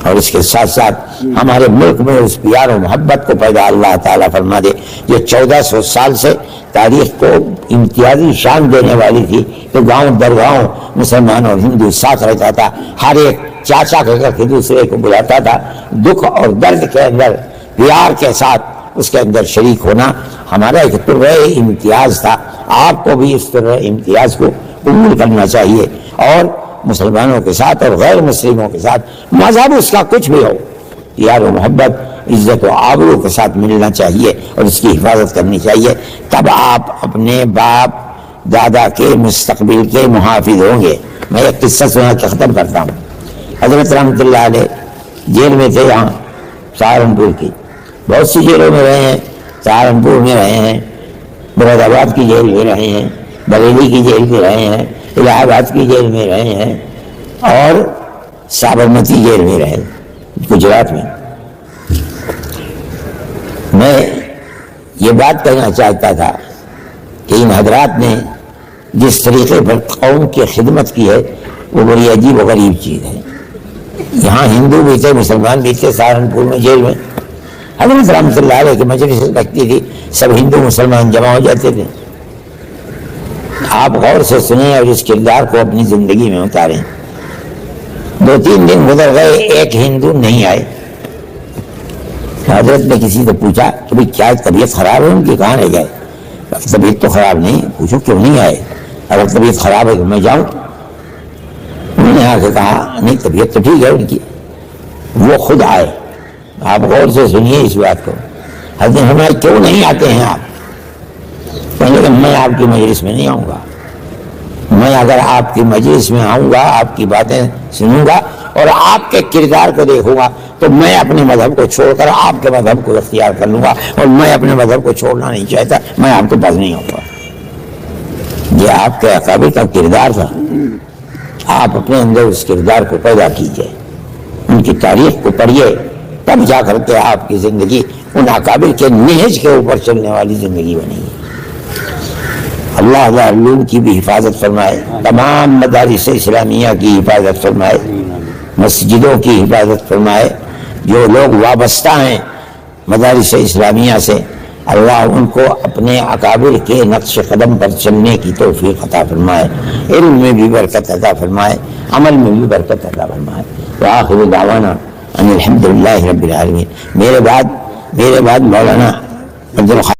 اور اس کے ساتھ ساتھ ہمارے ملک میں اس پیار و محبت کو پیدا اللہ تعالیٰ فرما دے جو 1400 سال سے تاریخ کو امتیازی شان دینے والی تھی، کہ گاؤں در گاؤں مسلمان اور ہندو ساتھ رہتا تھا، ہر ایک چاچا کہہ کر کے دوسرے کو بلاتا تھا، دکھ اور درد کے اندر پیار کے ساتھ اس کے اندر شریک ہونا ہمارا ایک طرح امتیاز تھا۔ آپ کو بھی اس طرح امتیاز کو قبول کرنا چاہیے، اور مسلمانوں کے ساتھ اور غیر مسلموں کے ساتھ، مذہب اس کا کچھ بھی ہو، پیار و محبت، عزت و آبرو کے ساتھ ملنا چاہیے اور اس کی حفاظت کرنی چاہیے۔ تب آپ اپنے باپ دادا کے مستقبل کے محافظ ہوں گے۔ میں ایک قصہ سنا کے ختم کرتا ہوں۔ حضرت رحمۃ اللہ علیہ جیل میں تھے، یہاں سہارنپور کی، بہت سی جیلوں میں رہے ہیں، سہارنپور میں رہے ہیں، مراد آباد کی جیل میں رہے ہیں، بریلی کی جیل میں رہے ہیں، الہ آباد کی جیل میں رہے ہیں، اور سابرمتی جیل میں رہے، گجرات میں۔ میں یہ بات کہنا چاہتا تھا کہ ان حضرات نے جس طریقے پر قوم کی خدمت کی ہے وہ بڑی عجیب و غریب چیز ہے۔ یہاں ہندو بھی تھے، مسلمان بھی تھے، سہارنپور میں جیل میں حضرت رحمۃ اللہ علیہ کی مجلس لگتی تھی، سب ہندو مسلمان جمع ہو جاتے تھے۔ آپ غور سے سنیں اور اس کردار کو اپنی زندگی میں اتاریں۔ 2-3 دن گزر گئے، ایک ہندو نہیں آئے۔ حضرت نے کسی سے پوچھا کہ بھئی کیا طبیعت خراب ہے ان کی، کہاں رہ گئے؟ طبیعت تو خراب نہیں، پوچھو کیوں نہیں آئے؟ اگر طبیعت خراب ہے تو میں جاؤں؟ انہوں نے آ کے کہا نہیں، طبیعت تو ٹھیک ہے ان کی۔ وہ خود آئے، آپ غور سے سنیے اس بات کو۔ حضرت نے فرمایا کیوں نہیں آتے ہیں آپ؟ کہنے لگے میں آپ کی مجلس میں نہیں آؤں گا، میں اگر آپ کی مجلس میں آؤں گا، آپ کی باتیں سنوں گا اور آپ کے کردار کو دیکھوں گا تو میں اپنے مذہب کو چھوڑ کر آپ کے مذہب کو اختیار کر لوں گا، اور میں اپنے مذہب کو چھوڑنا نہیں چاہتا، میں آپ کے پاس نہیں ہوں گا۔ یہ آپ کے اکابر کا کردار تھا، آپ اپنے اندر اس کردار کو پیدا کیجئے، ان کی تاریخ کو پڑھیے، تب جا کر کے آپ کی زندگی ان اکابر کے نہج کے اوپر چلنے والی زندگی بنے گی۔ اللہ دارالعلوم کی بھی حفاظت فرمائے، تمام مدارس اسلامیہ کی حفاظت فرمائے، مسجدوں کی حفاظت فرمائے، جو لوگ وابستہ ہیں مدارس اسلامیہ سے، اللہ ان کو اپنے اکابر کے نقش قدم پر چلنے کی توفیق عطا فرمائے، علم میں بھی برکت عطا فرمائے، عمل میں بھی برکت عطا فرمائے۔ وآخر دعوانا ان الحمدللہ رب العالمین۔ میرے بعد مولانا عبد الخالق